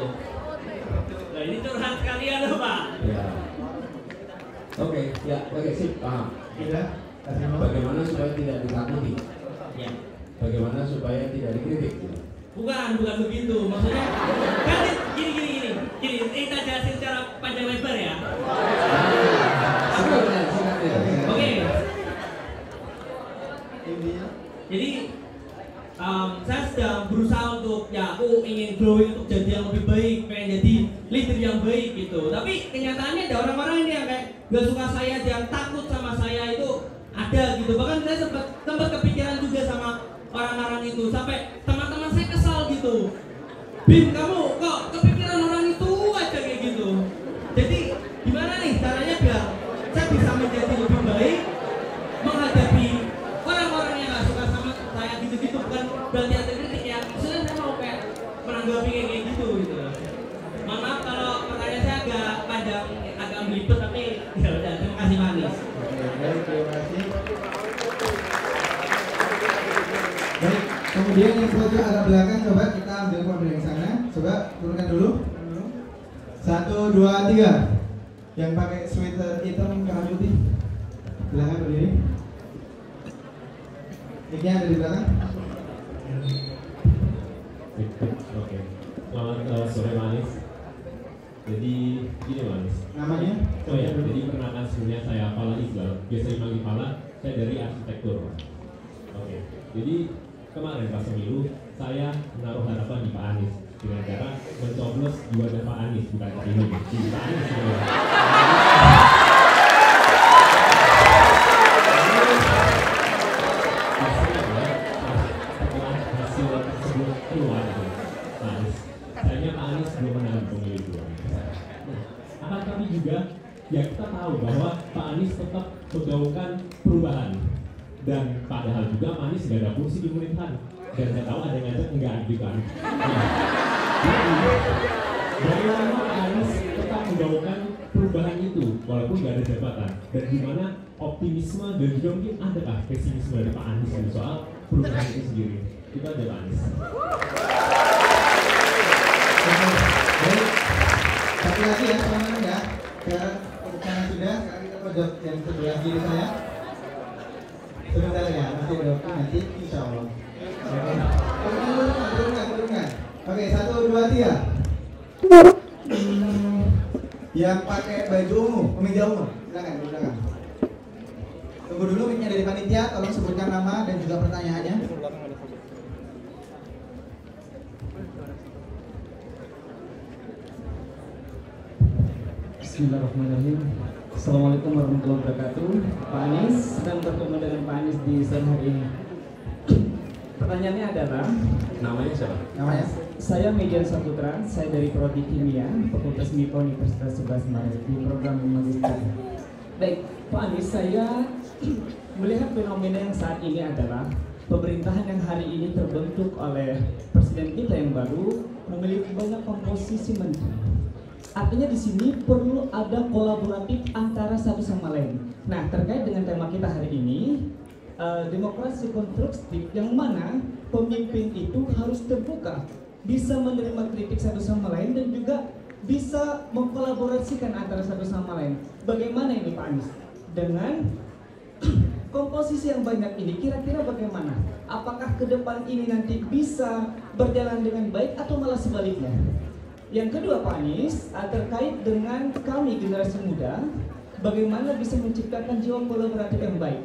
Nah ini curhat sekalian loh Pak. Ya. Oke, sip, paham. Bagaimana supaya tidak ditakuti? Ya. Bagaimana supaya tidak dikritik? Bukan begitu. Maksudnya kan gini. Kita jelasin secara panjang lebar ya. Oke. Jadi saya sedang berusaha untuk, aku ingin growing untuk jadi yang lebih baik, pengen jadi leader yang baik gitu. Tapi kenyataannya ada orang-orang ini yang kayak gak suka saya, yang takut sama saya itu ada gitu. Bahkan saya sempat kepikiran juga sama orang-orang itu, sampai teman-teman saya kesal gitu. Bim, kamu kok kepikiran orang itu aja kayak gitu. Jadi gimana nih caranya biar saya bisa menjadi lebih baik menghadapi orang-orang yang gak suka sama saya gitu-gitu. Bukan berarti ada kritik ya, maksudnya saya mau kayak menanggapi kayak gitu. Maaf kalau pertanyaan saya agak panjang, agak meliput, tapi ya udah, terima kasih Pak Anies. Terima kasih. Baik, kemudian yang pojok arah belakang, coba kita ambil kode yang sana. Coba turunkan dulu. 1, 2, 3. Yang pakai sweater hitam kerah putih, belakang berdiri. Ini ada di belakang. Oke. Selamat sore Pak Anies. Jadi gini Pak Anies. Namanya? Oh ya, jadi perkenalkan sebelumnya saya Fala Iqbal. Biasa dipanggil Fala. Saya dari arsitektur. Oke. Jadi kemarin pas pemilu saya menaruh harapan di Pak Anies dengan cara mencoblos di wadah Pak Anies, bukan Pak ini. Di Pak Anies. Ya kita tahu bahwa Pak Anies tetap menggaungkan perubahan. Dan padahal juga Pak Anies nggak ada kursi di pemerintahan. Dan saya tahu ada yang ngajak enggak gitu kan. Bagaimana Pak Anies tetap menggaungkan perubahan itu walaupun nggak ada jabatan, dan gimana optimisme dan juga mungkin adakah pesimisme dari Pak Anies soal perubahan itu sendiri? Itu ada Pak Anies. Satu lagi ya teman-teman ya. Sekarang karena sudah, sekarang kita pojok yang sebelah kiri saya. Sebentar ya, masih ada waktu nanti insya Allah. Turunkan. Oke, 1, 2, 3. Yang pakai baju ungu, kemeja ungu, silakan. Tunggu dulu mic-nya dari panitia, tolong sebutkan nama dan juga pertanyaannya. Bismillahirrahmanirrahim. Assalamualaikum warahmatullahi wabarakatuh. Pak Anies, sedang bertemu dengan Pak Anies di sore hari ini. Pertanyaannya adalah, namanya siapa? Namanya? Saya Median Saputra, saya dari Prodi Kimia, Fakultas MIPA Universitas 11 Maret di program Magister. Baik, Pak Anies, saya melihat fenomena yang saat ini adalah pemerintahan yang hari ini terbentuk oleh Presiden kita yang baru memiliki banyak komposisi menteri. Artinya di sini perlu ada kolaboratif antara satu sama lain. Nah, terkait dengan tema kita hari ini, demokrasi konstruktif yang mana pemimpin itu harus terbuka, bisa menerima kritik satu sama lain dan juga bisa mengkolaborasikan antara satu sama lain. Bagaimana ini Pak Anies? Dengan komposisi yang banyak ini kira-kira bagaimana? Apakah ke depan ini nanti bisa berjalan dengan baik atau malah sebaliknya? Yang kedua Pak Anies, terkait dengan kami generasi muda, bagaimana bisa menciptakan jiwa kolaboratif yang baik?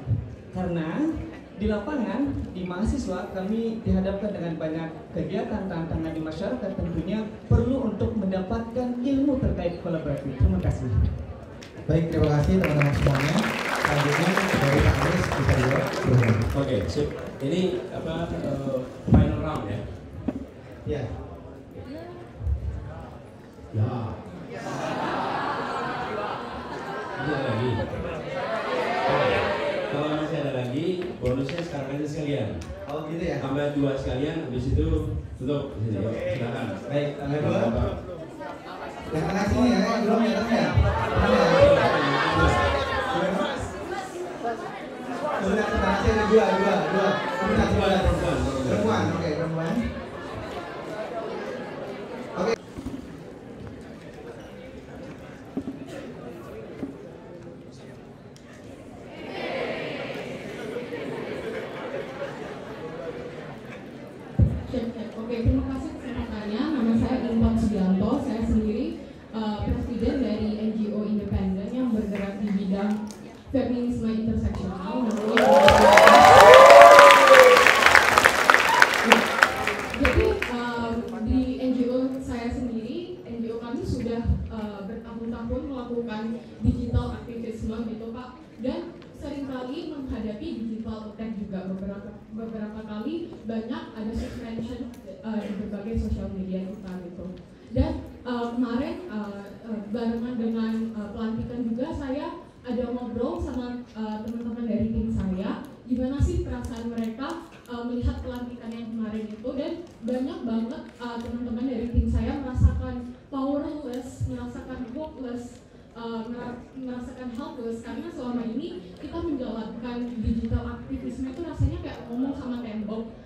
Karena di lapangan, di mahasiswa kami dihadapkan dengan banyak kegiatan tantangan di masyarakat, tentunya perlu untuk mendapatkan ilmu terkait kolaboratif. Terima kasih. Baik, terima kasih teman-teman semuanya. Selanjutnya dari Pak Anies bisa dijawab. Oke, sip. Ini final round ya? Ya. Ya. Ada lagi. Kalau masih ada lagi, bonusnya sekarang aja sekalian. Oh gitu ya? Tambah 2 sekalian, habis itu tutup. Silakan. Baik, tambah 2. Yang tengah sini ya, yang belum ya, tengah. Sebentar, masih ada 2. Perempuan, oke, perempuan. Oke. Oke, terima kasih kesempatannya. Nama saya Intan Sugianto. Saya sendiri presiden dari NGO independen yang bergerak di bidang feminisme interseksional. Jadi di NGO saya sendiri, NGO kami sudah bertahun-tahun melakukan digital activism gitu Pak, dan seringkali menghadapi digital attack juga. Beberapa kali banyak ada suspension di berbagai sosial media kita gitu. Dan kemarin barengan dengan pelantikan juga saya ada ngobrol sama teman-teman dari tim saya, gimana sih perasaan mereka melihat pelantikan yang kemarin itu, dan banyak banget teman-teman dari tim saya merasakan powerless, merasakan hopeless, merasakan helpless karena selama ini kita menjalankan digital aktivisme itu rasanya kayak ngomong sama tembok,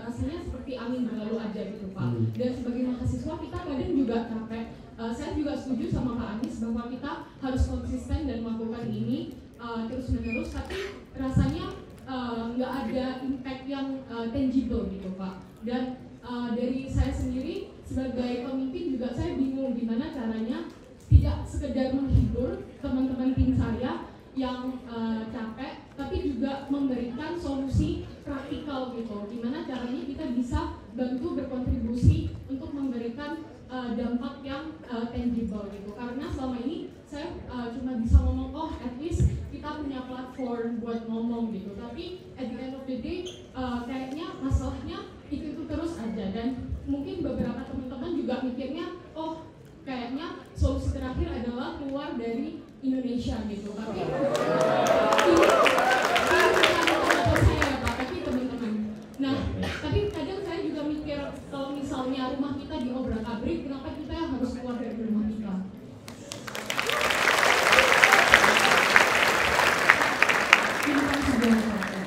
rasanya seperti angin berlalu aja gitu Pak. Dan sebagai mahasiswa kita kadang juga capek. Saya juga setuju sama Pak Anies bahwa kita harus konsisten dan melakukan ini terus-menerus, tapi rasanya nggak ada impact yang tangible gitu Pak. Dan dari saya sendiri sebagai pemimpin juga saya bingung gimana caranya tidak sekedar menghibur teman-teman tim saya yang capek, tapi juga memberikan solusi praktikal gitu. Gimana caranya kita bisa bantu berkontribusi untuk memberikan dampak yang tangible gitu. Karena selama ini saya cuma bisa ngomong, oh at least kita punya platform buat ngomong gitu. Tapi at the end of the day kayaknya masalahnya itu terus aja, dan mungkin beberapa teman-teman juga mikirnya, oh kayaknya solusi terakhir adalah keluar dari Indonesia gitu. Tapi ini bukan kata saya ya Pak, tapi teman-teman. Nah, tapi kadang saya juga mikir kalau misalnya rumah kita diobrak-abrik, kenapa kita harus keluar dari rumah kita? Ini kan sebuah kata.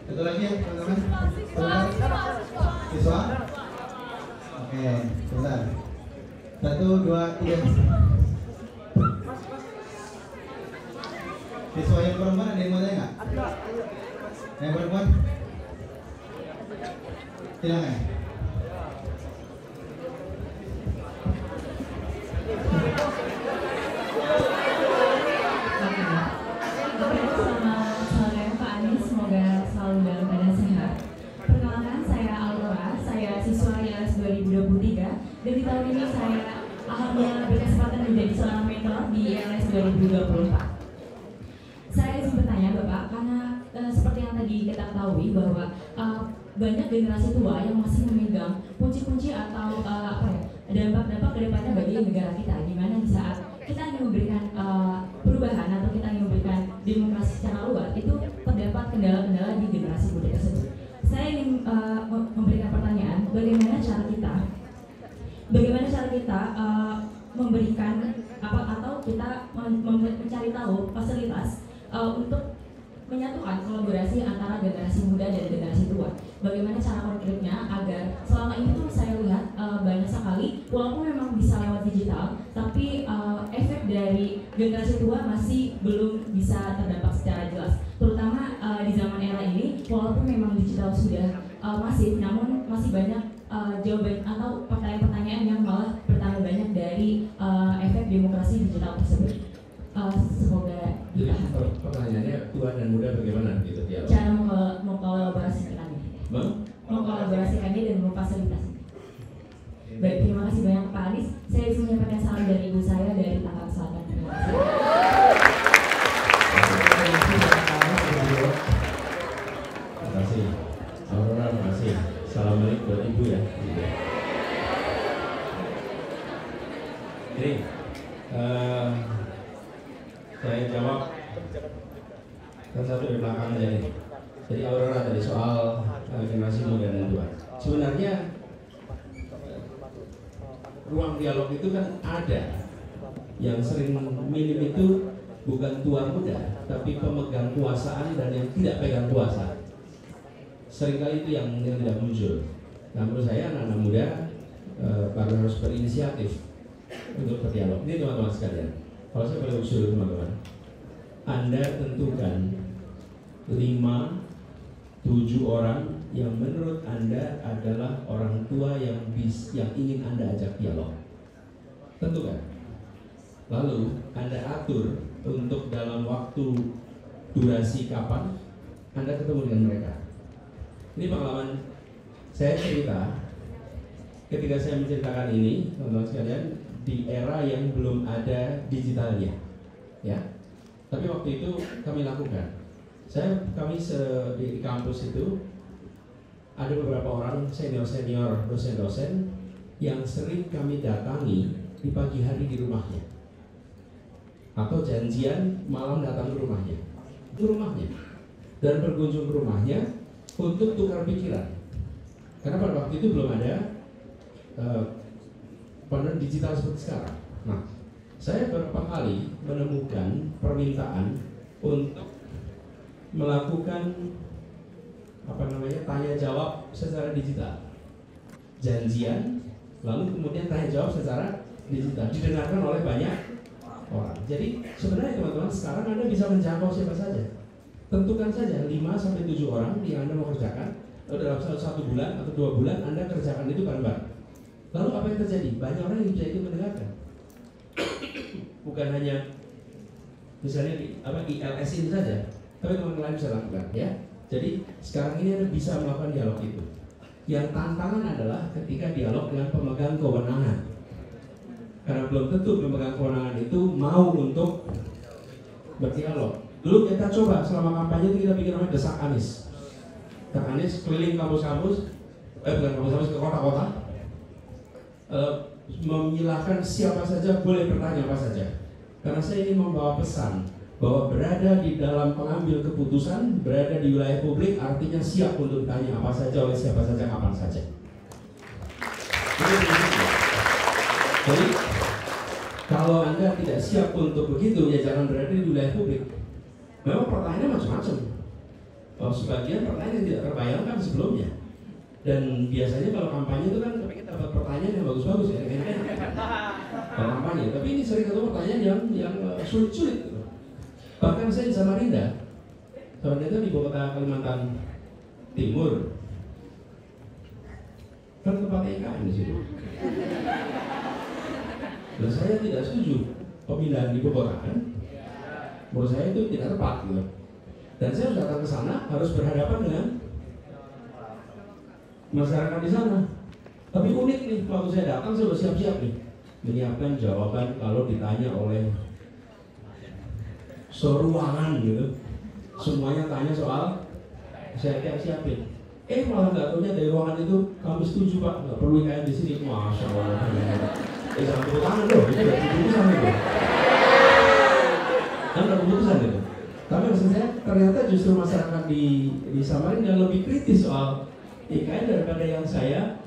Satu lagi ya teman-teman. Siswa. Oke, sebentar. 1, 2, 3. Siswa yang perempuan ada yang mau tanya nggak? Yang perempuan? Silakan. Selamat sore Pak Anies, semoga selalu dalam keadaan sehat. Perkenalkan, saya Aurora, saya siswa IAS 2023 dan di tahun ini saya alhamdulillah berkesempatan menjadi seorang mentor di IAS 2024. Saya izin bertanya Bapak, karena seperti yang tadi kita ketahui bahwa banyak generasi tua yang masih memegang kunci-kunci atau dampak-dampak kedepannya bagi negara kita, di mana di saat kita ingin memberikan perubahan atau kita ingin memberikan demokrasi secara luas, itu terdapat kendala-kendala di generasi muda tersebut. Saya ingin memberikan pertanyaan, bagaimana cara kita memberikan atau kita mencari tahu fasilitas untuk menyatukan kolaborasi antara generasi muda dan generasi tua. Bagaimana cara konkretnya agar selama ini tuh saya lihat banyak sekali, walaupun memang bisa lewat digital, tapi efek dari generasi tua masih belum bisa terdampak secara jelas. Terutama di zaman era ini, walaupun memang digital sudah masif, namun masih banyak jawaban atau pertanyaan-pertanyaan yang malah bertambah banyak dari efek demokrasi digital tersebut. Semoga ditahan. Pertanyaannya tua dan muda bagaimana gitu dialog? Cara mengkolaborasikannya, mengkolaborasikannya dan memfasilitasinya. Baik, terima kasih banyak Pak Anies. Saya izin menyampaikan salam dari ibu saya dari Tangerang Selatan. Terima kasih. Terima kasih. Aurora, terima kasih. Salam balik buat ibu ya. Jadi, saya jawab satu di belakang aja nih. Jadi Aurora tadi soal generasi muda dan tua. Sebenarnya ruang dialog itu kan ada. Yang sering minim itu bukan tua muda, tapi pemegang kekuasaan dan yang tidak pegang kuasa. Seringkali itu yang tidak muncul. Nah, menurut saya anak-anak muda harus berinisiatif untuk berdialog. Ini teman-teman sekalian. Kalau saya boleh usul teman-teman, Anda tentukan 5-7 orang yang menurut Anda adalah orang tua yang ingin Anda ajak dialog. Tentukan. Lalu Anda atur untuk dalam waktu durasi kapan Anda ketemu dengan mereka. Ini pengalaman saya cerita ketika saya menceritakan ini, teman-teman sekalian, di era yang belum ada digitalnya, ya. Tapi waktu itu kami lakukan. Kami di kampus itu ada beberapa orang senior dosen-dosen yang sering kami datangi di pagi hari di rumahnya, atau janjian malam datang ke rumahnya. Itu rumahnya, dan berkunjung ke rumahnya untuk tukar pikiran. Karena pada waktu itu belum ada panel digital seperti sekarang. Nah, saya beberapa kali menemukan permintaan untuk melakukan tanya jawab secara digital, janjian, lalu kemudian tanya jawab secara digital, didengarkan oleh banyak orang. Jadi sebenarnya teman-teman, sekarang Anda bisa menjangkau siapa saja. Tentukan saja 5-7 orang yang Anda mau kerjakan, lalu dalam 1 bulan atau 2 bulan Anda kerjakan itu bareng-bareng. Lalu apa yang terjadi? Banyak orang yang bisa ikut mendengarkan. Bukan hanya misalnya ILS ini saja, tapi teman-teman lain bisa lakukan, ya. Jadi sekarang ini Anda bisa melakukan dialog itu. Yang tantangan adalah ketika dialog dengan pemegang kewenangan. Karena belum tentu pemegang kewenangan itu mau untuk berdialog. Dulu kita coba selama kampanye itu kita bikin namanya Desak Anies. Desak Anies keliling kampus-kampus, bukan kampus-kampus, ke kota-kota. memilahkan siapa saja boleh bertanya apa saja. Karena saya ingin membawa pesan bahwa berada di dalam pengambil keputusan, berada di wilayah publik artinya siap untuk ditanya apa saja oleh siapa saja, kapan saja. Jadi kalau Anda tidak siap untuk begitu, ya jangan berada di wilayah publik. Memang pertanyaannya macam-macam. Sebagian pertanyaan tidak terbayangkan sebelumnya. Dan biasanya kalau kampanye itu kan kita dapat pertanyaan yang bagus-bagus ya, kalau kampanye. Tapi ini sering ketemu pertanyaan yang sulit-sulit. Bahkan saya di Samarinda di ibu kota Kalimantan Timur, kan tempat IKN di situ. Dan saya tidak setuju pemindahan ibu kota kan. Menurut saya itu tidak tepat gitu. Dan saya harus datang ke sana, harus berhadapan dengan masyarakat di sana. Tapi unik nih, waktu saya datang saya sudah siap-siap nih menyiapkan jawaban kalau ditanya oleh seruangan gitu. Semuanya tanya soal, saya siapin. Malah nggak tahunya dari ruangan itu kami setuju Pak, nggak perlu IKN di sini. Masya Allah. Jangan tepuk tangan loh, itu udah keputusan itu. Kan udah keputusan itu. Tapi maksud saya ternyata justru masyarakat di Samarinda lebih kritis soal IKN daripada yang saya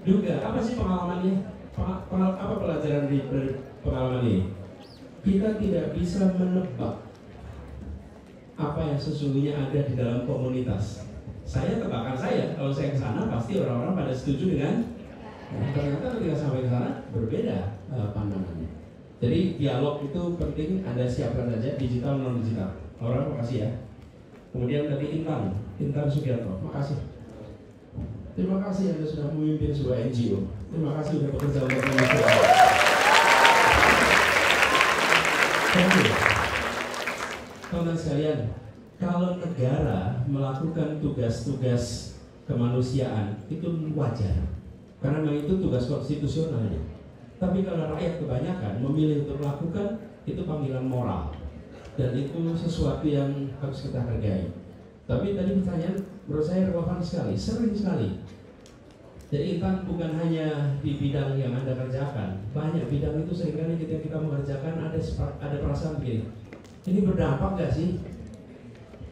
duga. Apa sih pengalamannya? Apa pelajaran dari pengalaman ini? Kita tidak bisa menebak apa yang sesungguhnya ada di dalam komunitas. Tebakan saya, kalau saya ke sana pasti orang-orang pada setuju dengan. Ternyata ketika sampai ke sana berbeda pandangannya. Jadi dialog itu penting Anda siapkan saja, digital non digital. Orang makasih ya. Kemudian dari Intan Sugiarto, makasih. Terima kasih Anda sudah memimpin sebuah NGO. Terima kasih sudah bekerja untuk Indonesia. Thank you. Teman-teman sekalian, kalau negara melakukan tugas-tugas kemanusiaan itu wajar, karena memang itu tugas konstitusionalnya. Tapi kalau rakyat kebanyakan memilih untuk melakukan, itu panggilan moral, dan itu sesuatu yang harus kita hargai. Tapi tadi pertanyaan menurut saya relevan sekali, sering sekali. Jadi Intan bukan hanya di bidang yang Anda kerjakan, banyak bidang itu seringkali ketika kita mengerjakan ada perasaan begini, ini berdampak nggak sih?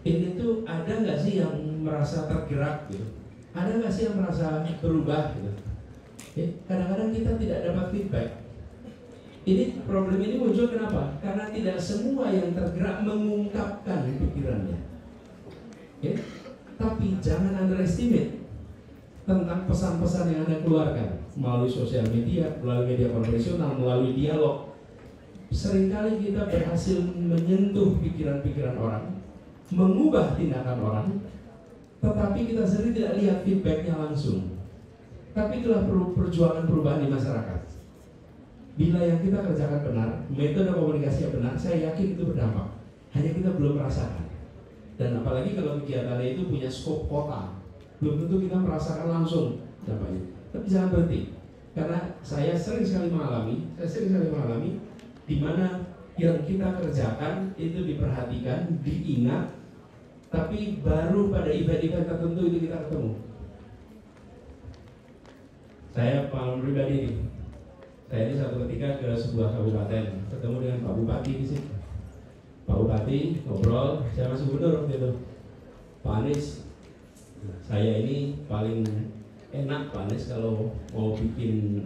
Ini tuh ada nggak sih yang merasa tergerak gitu? Ada nggak sih yang merasa berubah gitu? Kadang-kadang kita tidak dapat feedback. Ini problem ini muncul kenapa? Karena tidak semua yang tergerak mengungkapkan pikirannya. Tapi jangan underestimate tentang pesan-pesan yang Anda keluarkan melalui sosial media, melalui media konvensional, melalui dialog. Seringkali kita berhasil menyentuh pikiran-pikiran orang, mengubah tindakan orang, tetapi kita sendiri tidak lihat feedbacknya langsung. Tapi itulah perjuangan perubahan di masyarakat. Bila yang kita kerjakan benar, metode komunikasi yang benar, saya yakin itu berdampak. Hanya kita belum merasakan. Dan apalagi kalau kegiatannya itu punya skop kota, belum tentu kita merasakan langsung dampaknya. Tapi jangan berhenti, karena saya sering sekali mengalami di mana yang kita kerjakan itu diperhatikan, diingat, tapi baru pada event-event tertentu itu kita ketemu. Saya pengalaman pribadi ini, saya ini satu ketika ke sebuah kabupaten, ketemu dengan Pak Bupati di sini. Pak Bupati ngobrol, saya masih gubernur waktu itu. Pak Anies, saya ini paling enak Pak Anies kalau mau bikin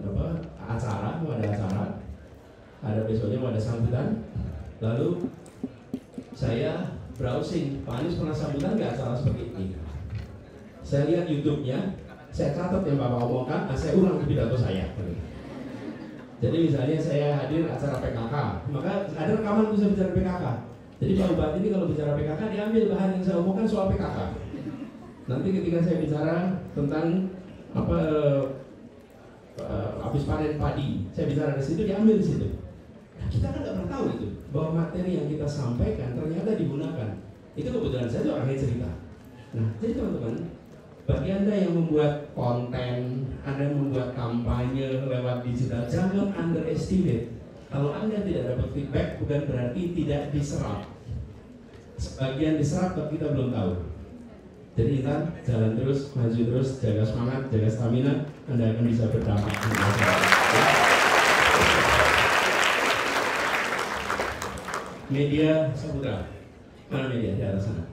acara, mau ada acara, ada besoknya mau ada sambutan. Lalu saya browsing, Pak Anies pernah sambutan nggak acara seperti ini? Saya lihat YouTube-nya, saya catat yang Bapak omongkan, saya ulang di pidato saya. Jadi misalnya saya hadir acara PKK, maka ada rekaman bisa bicara PKK. Jadi Pak Bupati ini kalau bicara PKK diambil bahan yang saya omongkan soal PKK. Nanti ketika saya bicara tentang habis panen padi, saya bicara di situ, diambil di situ. Nah, kita kan nggak pernah tahu itu bahwa materi yang kita sampaikan ternyata digunakan. Itu kebetulan saya tuh orangnya cerita. Nah, jadi teman-teman, bagi Anda yang membuat konten, Anda yang membuat kampanye lewat digital, jangan underestimate. Kalau Anda tidak dapat feedback, bukan berarti tidak diserap. Sebagian diserap, tapi kita belum tahu. Jadi kita jalan terus, maju terus, jaga semangat, jaga stamina, Anda akan bisa berdampak. Media Saputra. Mana media? Di atas sana.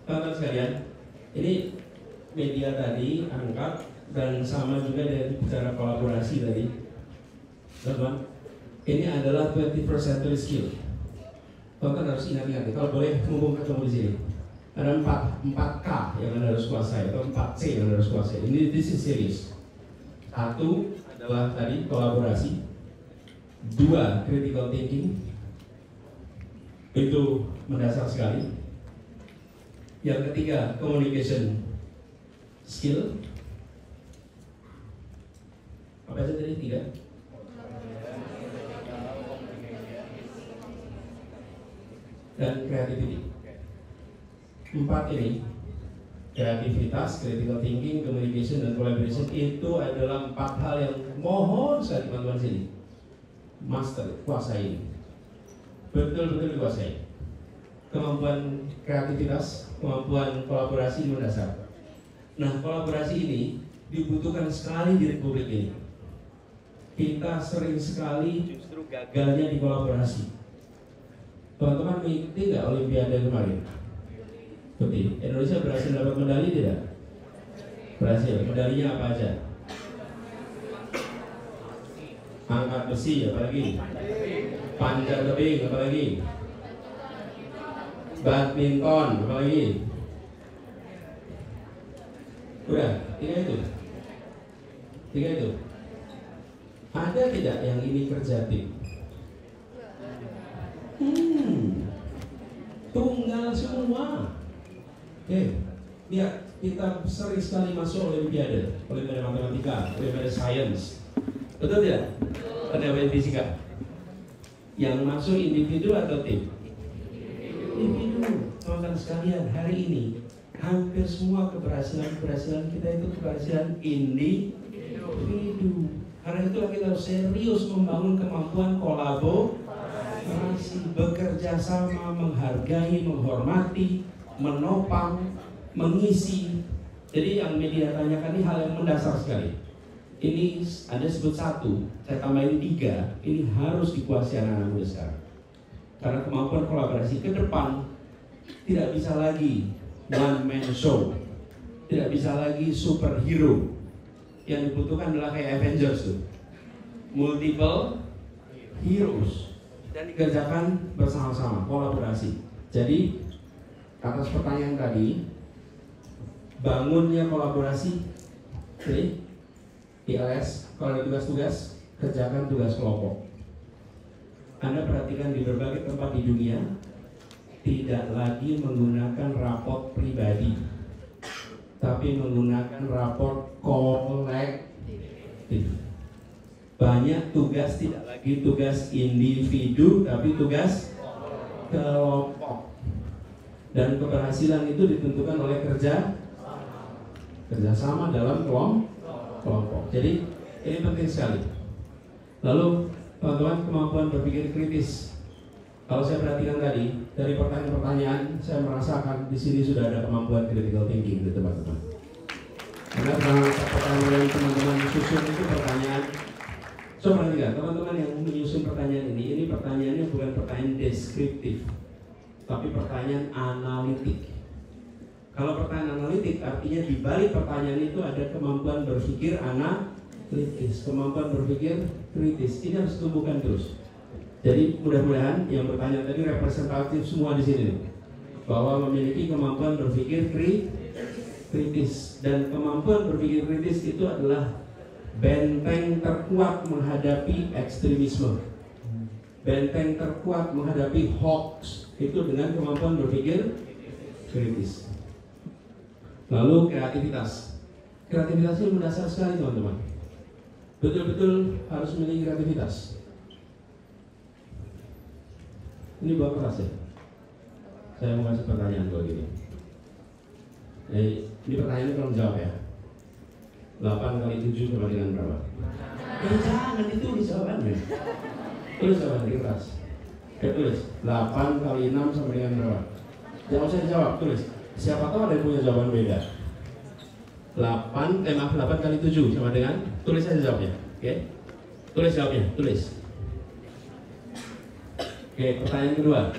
Teman-teman sekalian, ini media tadi angkat dan sama juga dari bicara kolaborasi tadi. Teman-teman, ini adalah 21st century skill. Teman-teman harus ingat-ingat, kalau boleh mumpung ketemu di sini. Ada 4K yang Anda harus kuasai, atau 4C yang Anda harus kuasai. Ini this is serious. 1 adalah tadi kolaborasi. 2 critical thinking. Itu mendasar sekali. Yang ketiga communication skill. Apa aja tadi 3? Dan creativity. 4 ini, kreativitas, critical thinking, communication, dan collaboration itu adalah 4 hal yang mohon sekali teman-teman sini master, kuasai, betul-betul dikuasai. Kemampuan kreativitas, kemampuan kolaborasi mendasar. Nah, kolaborasi ini dibutuhkan sekali di Republik ini. Kita sering sekali justru gagalnya di kolaborasi. Teman-teman mengikuti nggak Olimpiade kemarin? Betul. Indonesia berhasil dapat medali tidak? Berhasil. Medalinya apa aja? Angkat besi, apalagi? Panjat tebing, apalagi? Badminton, apalagi? Udah, 3 itu. Ada tidak yang ini kerja tim? Tunggal semua. Oke, lihat kita sering sekali masuk Olimpiade matematika, Olimpiade sains. Betul tidak? Olimpiade fisika. Yang masuk individu atau tim? Individu. Teman-teman sekalian, hari ini hampir semua keberhasilan kita itu keberhasilan individu. Karena itulah kita harus serius membangun kemampuan kolaborasi, bekerja sama, menghargai, menghormati, menopang, mengisi. Jadi yang media tanyakan ini hal yang mendasar sekali. Ini ada sebut 1, saya tambahin 3. Ini harus dikuasai anak-anak muda sekarang. Karena kemampuan kolaborasi ke depan tidak bisa lagi one man show, tidak bisa lagi superhero. Yang dibutuhkan adalah kayak Avengers tuh, multiple heroes, dan dikerjakan bersama-sama, kolaborasi. Jadi atas pertanyaan tadi, bangunnya kolaborasi, ILS, kalau ada tugas-tugas, kerjakan tugas kelompok. Anda perhatikan di berbagai tempat di dunia, tidak lagi menggunakan raport pribadi, tapi menggunakan raport kolektif. Banyak tugas tidak lagi tugas individu, tapi tugas kelompok. Dan keberhasilan itu ditentukan oleh kerjasama dalam kelompok. Jadi ini penting sekali. Lalu teman-teman, kemampuan berpikir kritis. Kalau saya perhatikan tadi dari pertanyaan-pertanyaan, saya merasakan di sini sudah ada kemampuan critical thinking, gitu teman-teman. Karena pertanyaan teman-teman susun itu pertanyaan. Coba lihat teman-teman yang menyusun pertanyaan ini pertanyaannya bukan pertanyaan deskriptif, tapi pertanyaan analitik. Kalau pertanyaan analitik artinya di balik pertanyaan itu ada kemampuan berpikir analitis, kemampuan berpikir kritis. Ini harus tumbuhkan terus. Jadi mudah-mudahan yang bertanya tadi representatif semua di sini, bahwa memiliki kemampuan berpikir kritis, dan kemampuan berpikir kritis itu adalah benteng terkuat menghadapi ekstremisme, benteng terkuat menghadapi hoax itu dengan kemampuan berpikir kritis. Lalu kreativitas ini mendasar sekali teman-teman, betul-betul harus memiliki kreativitas. Ini buah keras ya. Saya mau kasih pertanyaan buat gini. Ini pertanyaannya belum jawab ya. 8 kali 7 sama dengan berapa? Jangan ditulis jawabannya. Tulis jawaban di kertas. Tulis 8 kali 6 sama dengan berapa? Jangan usah dijawab, tulis. Siapa tahu ada yang punya jawaban beda. 8 kali 7 sama dengan, tulis aja jawabnya. Oke? Tulis jawabnya, tulis. Oke, pertanyaan kedua.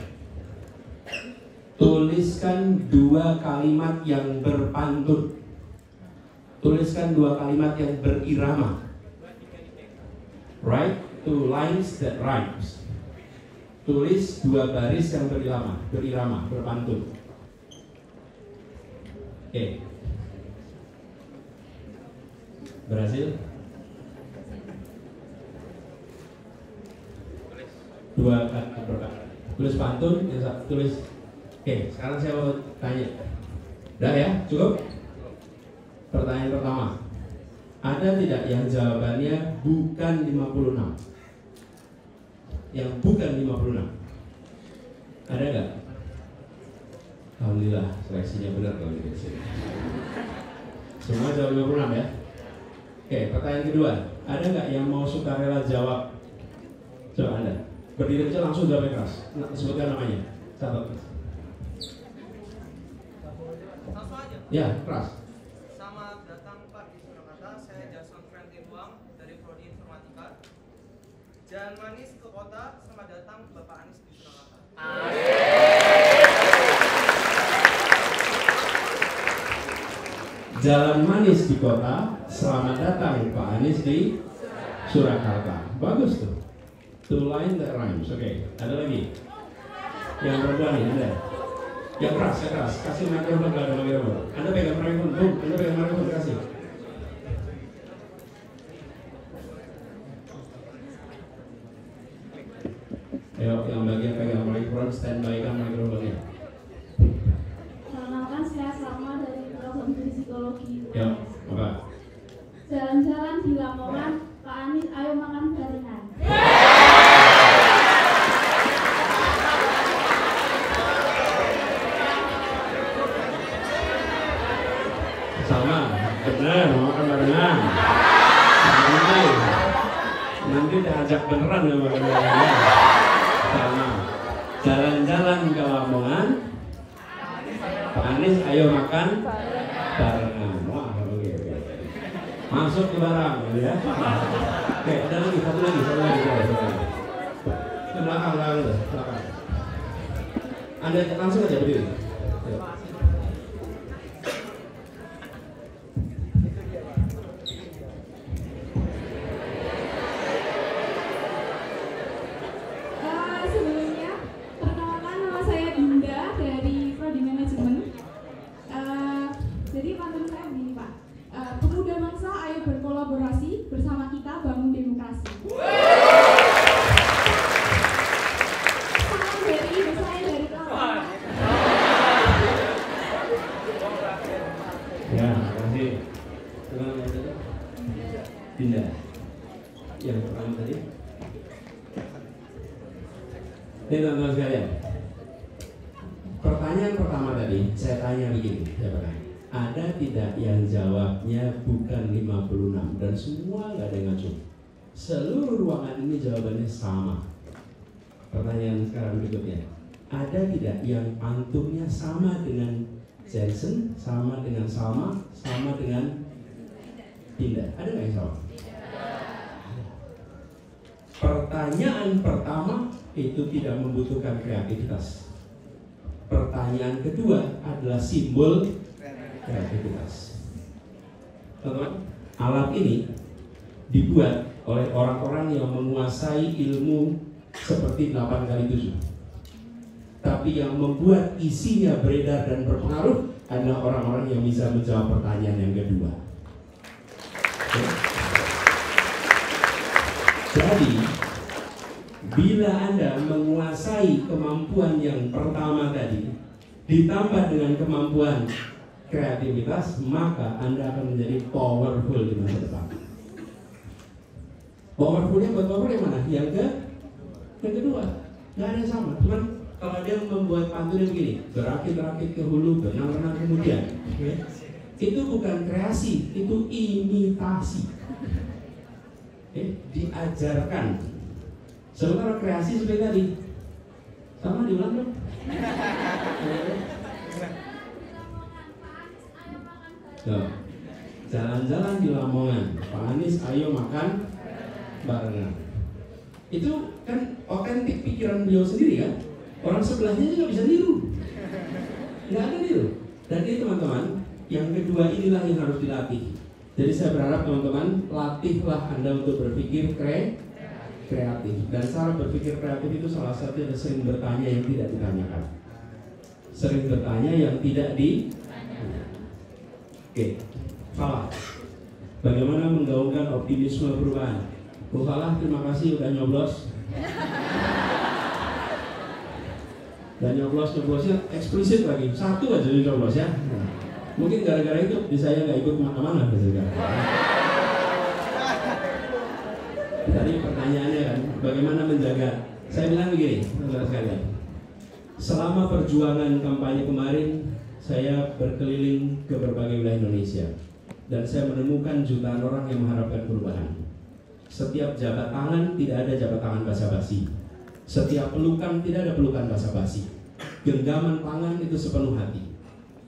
Tuliskan 2 kalimat yang berpantun. Tuliskan 2 kalimat yang berirama. Write 2 lines that rhymes. Tulis 2 baris yang berirama, berpantun. Oke. Berhasil? 2 kalimat. Tulis pantun, tulis. Oke, sekarang saya mau tanya. Udah ya, cukup? Pertanyaan pertama. Ada tidak yang jawabannya bukan 56? Yang bukan 56? Ada nggak? Alhamdulillah, seleksinya benar kalau di sini. Semua jawab 56 ya? Oke, pertanyaan kedua. Ada nggak yang mau sukarela jawab? Coba Anda. Berdiri aja langsung jawab keras. Sebutkan namanya. Catat. Ya, keras. Selamat datang Pak di Surakarta. Saya Jason Franklin Wang dari Prodi Informatika. Jalan manis ke kota. Selamat datang Bapak Anies di Surakarta. Jalan manis di kota. Selamat datang Pak Anies di Surakarta. Bagus tuh. 2 line that rhymes. Oke, ada lagi. Yang perempuan nih, ada. Yang keras. Kasih mikrofon, nggak ada mikrofon. Anda pegang mikrofon, Anda pegang mikrofon, kasih. Ayo, yang bagian pegang mikrofon, standby kan mikrofonnya. Perkenalkan, saya Salma dari program psikologi. Ya, apa? Jalan-jalan di Lamongan, Pak Anies, ayo makan barengan. Sama, benar, makan barengan. Nanti diajak beneran ya makan barengan. Sama, jalan-jalan ke Lamongan, Pak Anies ayo makan barengan. Wah, oke. Masuk ke barang, ya. Oke, ada lagi, satu lagi. Ke belakang. Anda langsung aja berdiri. Bersama kita bangun demokrasi. Salam dari saya dari Lamongan. Ya, makasih. Dinda. Yang pertama tadi. Ini teman-teman sekalian. Pertanyaan pertama tadi saya tanya begini, ada tidak yang jawabnya bukan 56 dan semua nggak ada yang ngaco. Seluruh ruangan ini jawabannya sama. Pertanyaan sekarang berikutnya, ada tidak yang pantunnya sama dengan Jensen, sama dengan Salma, sama dengan Dinda? Ada nggak yang sama? Pertanyaan pertama itu tidak membutuhkan kreativitas. Pertanyaan kedua adalah simbol kreativitas. Teman-teman, alat ini dibuat oleh orang-orang yang menguasai ilmu seperti 8x7. Tapi yang membuat isinya beredar dan berpengaruh adalah orang-orang yang bisa menjawab pertanyaan yang kedua. Jadi, bila Anda menguasai kemampuan yang pertama tadi, ditambah dengan kemampuan kreativitas, maka Anda akan menjadi powerful di masa depan. Powerfulnya buat power yang mana? Yang kedua, nggak ada yang sama. Cuman kalau dia membuat pantunnya begini, berakit-rakit ke hulu, benang-benang kemudian, itu bukan kreasi, itu imitasi. Diajarkan. Sementara kreasi seperti tadi, sama diulang dong. Jalan-jalan di Lamongan, Pak Anies ayo makan barengan. Itu kan otentik pikiran beliau sendiri kan, orang sebelahnya juga bisa niru, nggak ada niru. Dan ini teman-teman, yang kedua inilah yang harus dilatih. Jadi saya berharap teman-teman latihlah Anda untuk berpikir kreatif. Dan cara berpikir kreatif itu salah satunya sering bertanya yang tidak ditanyakan, sering bertanya yang tidak ditanyakan. Oke, Falah, bagaimana menggaungkan optimisme perubahan? Bu Falah, terima kasih udah nyoblos. Dan nyoblosnya eksplisit lagi, satu aja nyoblos ya. Mungkin gara-gara itu saya nggak ikut kemana-mana gitu kan. Tadi pertanyaannya kan, bagaimana menjaga? Saya bilang begini, saudara sekalian. Selama perjuangan kampanye kemarin, saya berkeliling ke berbagai wilayah Indonesia dan saya menemukan jutaan orang yang mengharapkan perubahan. Setiap jabat tangan tidak ada jabat tangan basa-basi. Setiap pelukan tidak ada pelukan basa-basi. Genggaman tangan itu sepenuh hati.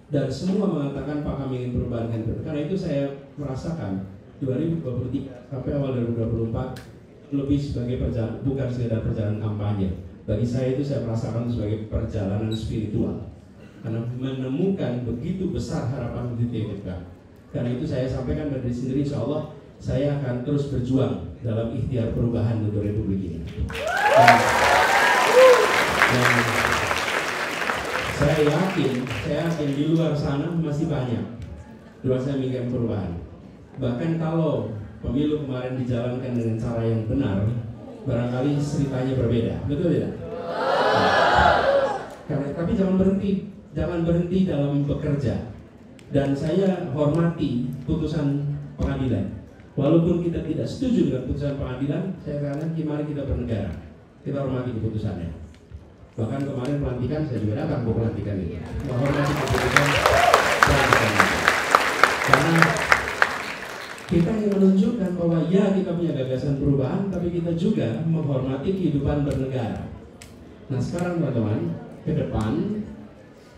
Dan semua mengatakan Pak kami ingin perubahan. Karena itu saya merasakan 2023 sampai awal 2024 lebih sebagai perjalanan, bukan sekedar perjalanan kampanye. Bagi saya itu saya merasakan sebagai perjalanan spiritual. Karena menemukan begitu besar harapan dititipkan. Karena itu saya sampaikan dari sendiri, insya Allah saya akan terus berjuang dalam ikhtiar perubahan untuk Republik ini. Dan saya yakin di luar sana masih banyak luar saya ingin perubahan. Bahkan kalau pemilu kemarin dijalankan dengan cara yang benar, barangkali ceritanya berbeda, betul tidak? Tapi jangan berhenti dalam bekerja. Dan saya hormati putusan pengadilan. Walaupun kita tidak setuju dengan putusan pengadilan, saya katakan mari kita bernegara, kita hormati keputusannya. Bahkan kemarin pelantikan saya juga datang ke pelantikan itu, menghormati keputusan pengadilan. Karena kita ingin menunjukkan bahwa ya kita punya gagasan perubahan, tapi kita juga menghormati kehidupan bernegara. Nah sekarang teman-teman, ke depan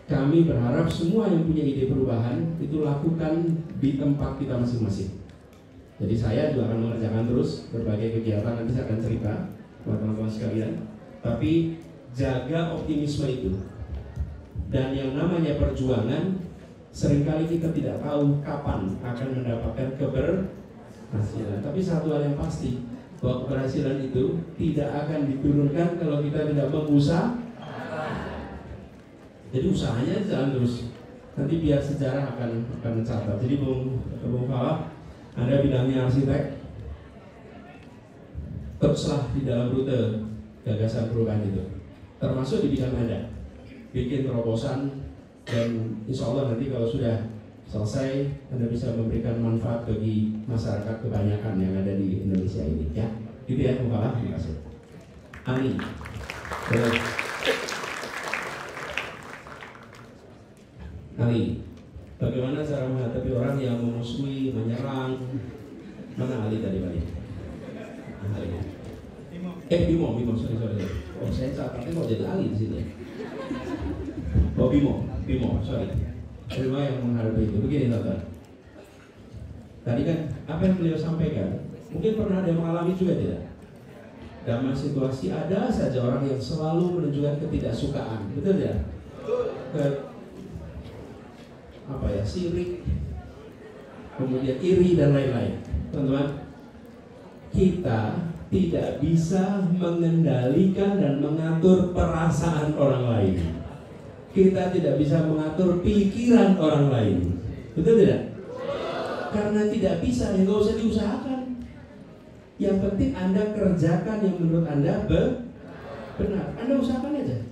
kami berharap semua yang punya ide perubahan itu lakukan di tempat kita masing-masing. Jadi saya juga akan mengerjakan terus berbagai kegiatan, nanti saya akan cerita buat teman-teman sekalian. Tapi jaga optimisme itu. Dan yang namanya perjuangan, seringkali kita tidak tahu kapan akan mendapatkan keberhasilan. Tapi satu hal yang pasti, bahwa keberhasilan itu tidak akan diturunkan kalau kita tidak berusaha. Jadi usahanya jalan terus. Nanti biar sejarah akan mencatat. Jadi Bung Falah, Anda bidangnya arsitek, teruslah di dalam rute gagasan perubahan itu, termasuk di bidang Anda, bikin terobosan, dan insya Allah nanti kalau sudah selesai Anda bisa memberikan manfaat bagi masyarakat kebanyakan yang ada di Indonesia ini, ya. Gitu ya, Bung Falah. Terima kasih. Ani. Ali, bagaimana cara menghadapi orang yang memusuhi, menyerang? Mana Ali tadi Bali? Bimo, sorry. Oh saya catatnya kok jadi Ali di sini. Oh Bimo, sorry. Bagaimana yang menghadapi itu? Begini Tata. Tadi kan apa yang beliau sampaikan, mungkin pernah ada yang mengalami juga tidak? Dalam situasi ada saja orang yang selalu menunjukkan ketidaksukaan, betul tidak? Sirik, kemudian iri dan lain-lain. Teman-teman, kita tidak bisa mengendalikan dan mengatur perasaan orang lain. Kita tidak bisa mengatur pikiran orang lain. Betul tidak? Karena tidak bisa, ya nggak usah diusahakan. Yang penting Anda kerjakan yang menurut Anda benar. Anda usahakan aja.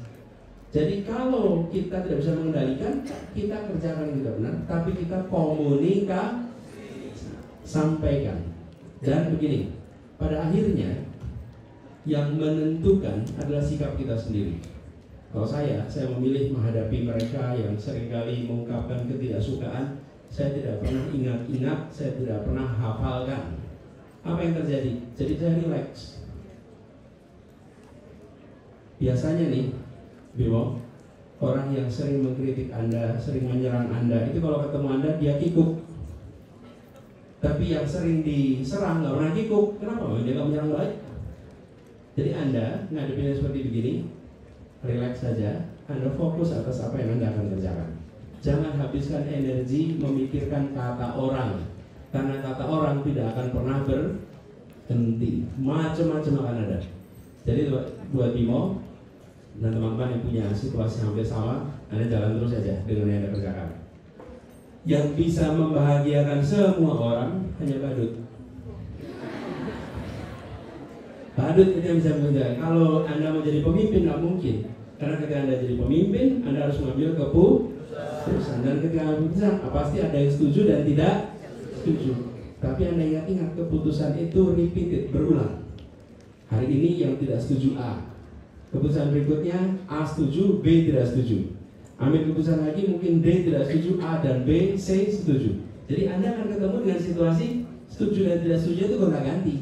Jadi kalau kita tidak bisa mengendalikan, kita kerjakan yang tidak benar, tapi kita komunikasi, sampaikan. Dan begini, pada akhirnya yang menentukan adalah sikap kita sendiri. Kalau saya memilih menghadapi mereka yang seringkali mengungkapkan ketidaksukaan, saya tidak pernah ingat-ingat, saya tidak pernah hafalkan. Apa yang terjadi? Jadi saya relax. Biasanya nih, Bimo, orang yang sering mengkritik Anda, sering menyerang Anda, itu kalau ketemu Anda dia kikuk. Tapi yang sering diserang nggak pernah kikuk. Kenapa? Dia nggak menyerang balik. Jadi Anda ngadepinnya seperti begini, relax saja, Anda fokus atas apa yang Anda akan kerjakan. Jangan habiskan energi memikirkan kata orang, karena kata orang tidak akan pernah berhenti. Macam-macam akan ada. Jadi buat Bimo dan teman-teman yang punya situasi hampir sama, Anda jalan terus saja dengan yang Anda kerjakan. Yang bisa membahagiakan semua orang hanya badut. Badut itu yang bisa mengerjakan. Kalau Anda mau jadi pemimpin nggak mungkin, karena ketika Anda jadi pemimpin, Anda harus mengambil keputusan, dan ketika keputusan pasti ada yang setuju dan tidak setuju. Tapi Anda ingat keputusan itu repeated, berulang. Hari ini yang tidak setuju A, keputusan berikutnya A setuju, B tidak setuju. Ambil keputusan lagi, mungkin D tidak setuju, A dan B, C setuju. Jadi Anda akan ketemu dengan situasi setuju dan tidak setuju itu gonta-ganti.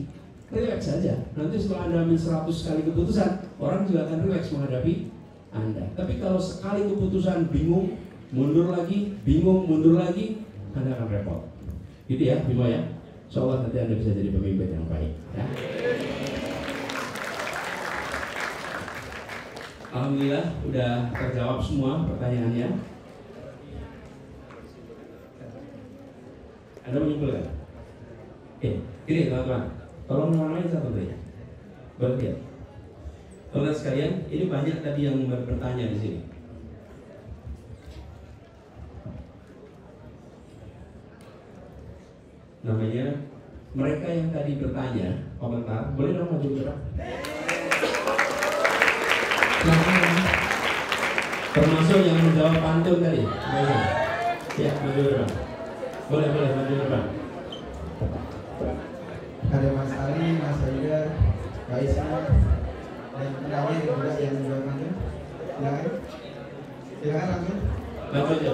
Relax saja. Nanti setelah Anda ambil 100 kali keputusan, orang juga akan relax menghadapi Anda. Tapi kalau sekali keputusan bingung, mundur lagi, bingung, mundur lagi, Anda akan repot. Gitu ya, Bimo ya. Insyaallah nanti Anda bisa jadi pemimpin yang baik ya. Alhamdulillah udah terjawab semua pertanyaannya. Anda menyimpulkan? Oke, gini teman-teman. Tolong orang lain satu saja. Berlihat. Teman sekalian, ini banyak tadi yang bertanya di sini. Namanya mereka yang tadi bertanya, komentar, boleh dong maju ke depan? Termasuk yang menjawab pantun tadi. Ya, maju ke depan. Boleh maju ke depan. Ada Mas Ali, Mas Haidar, Kak Isma, dan penanya juga yang sudah maju. Silakan langsung. Langsung aja.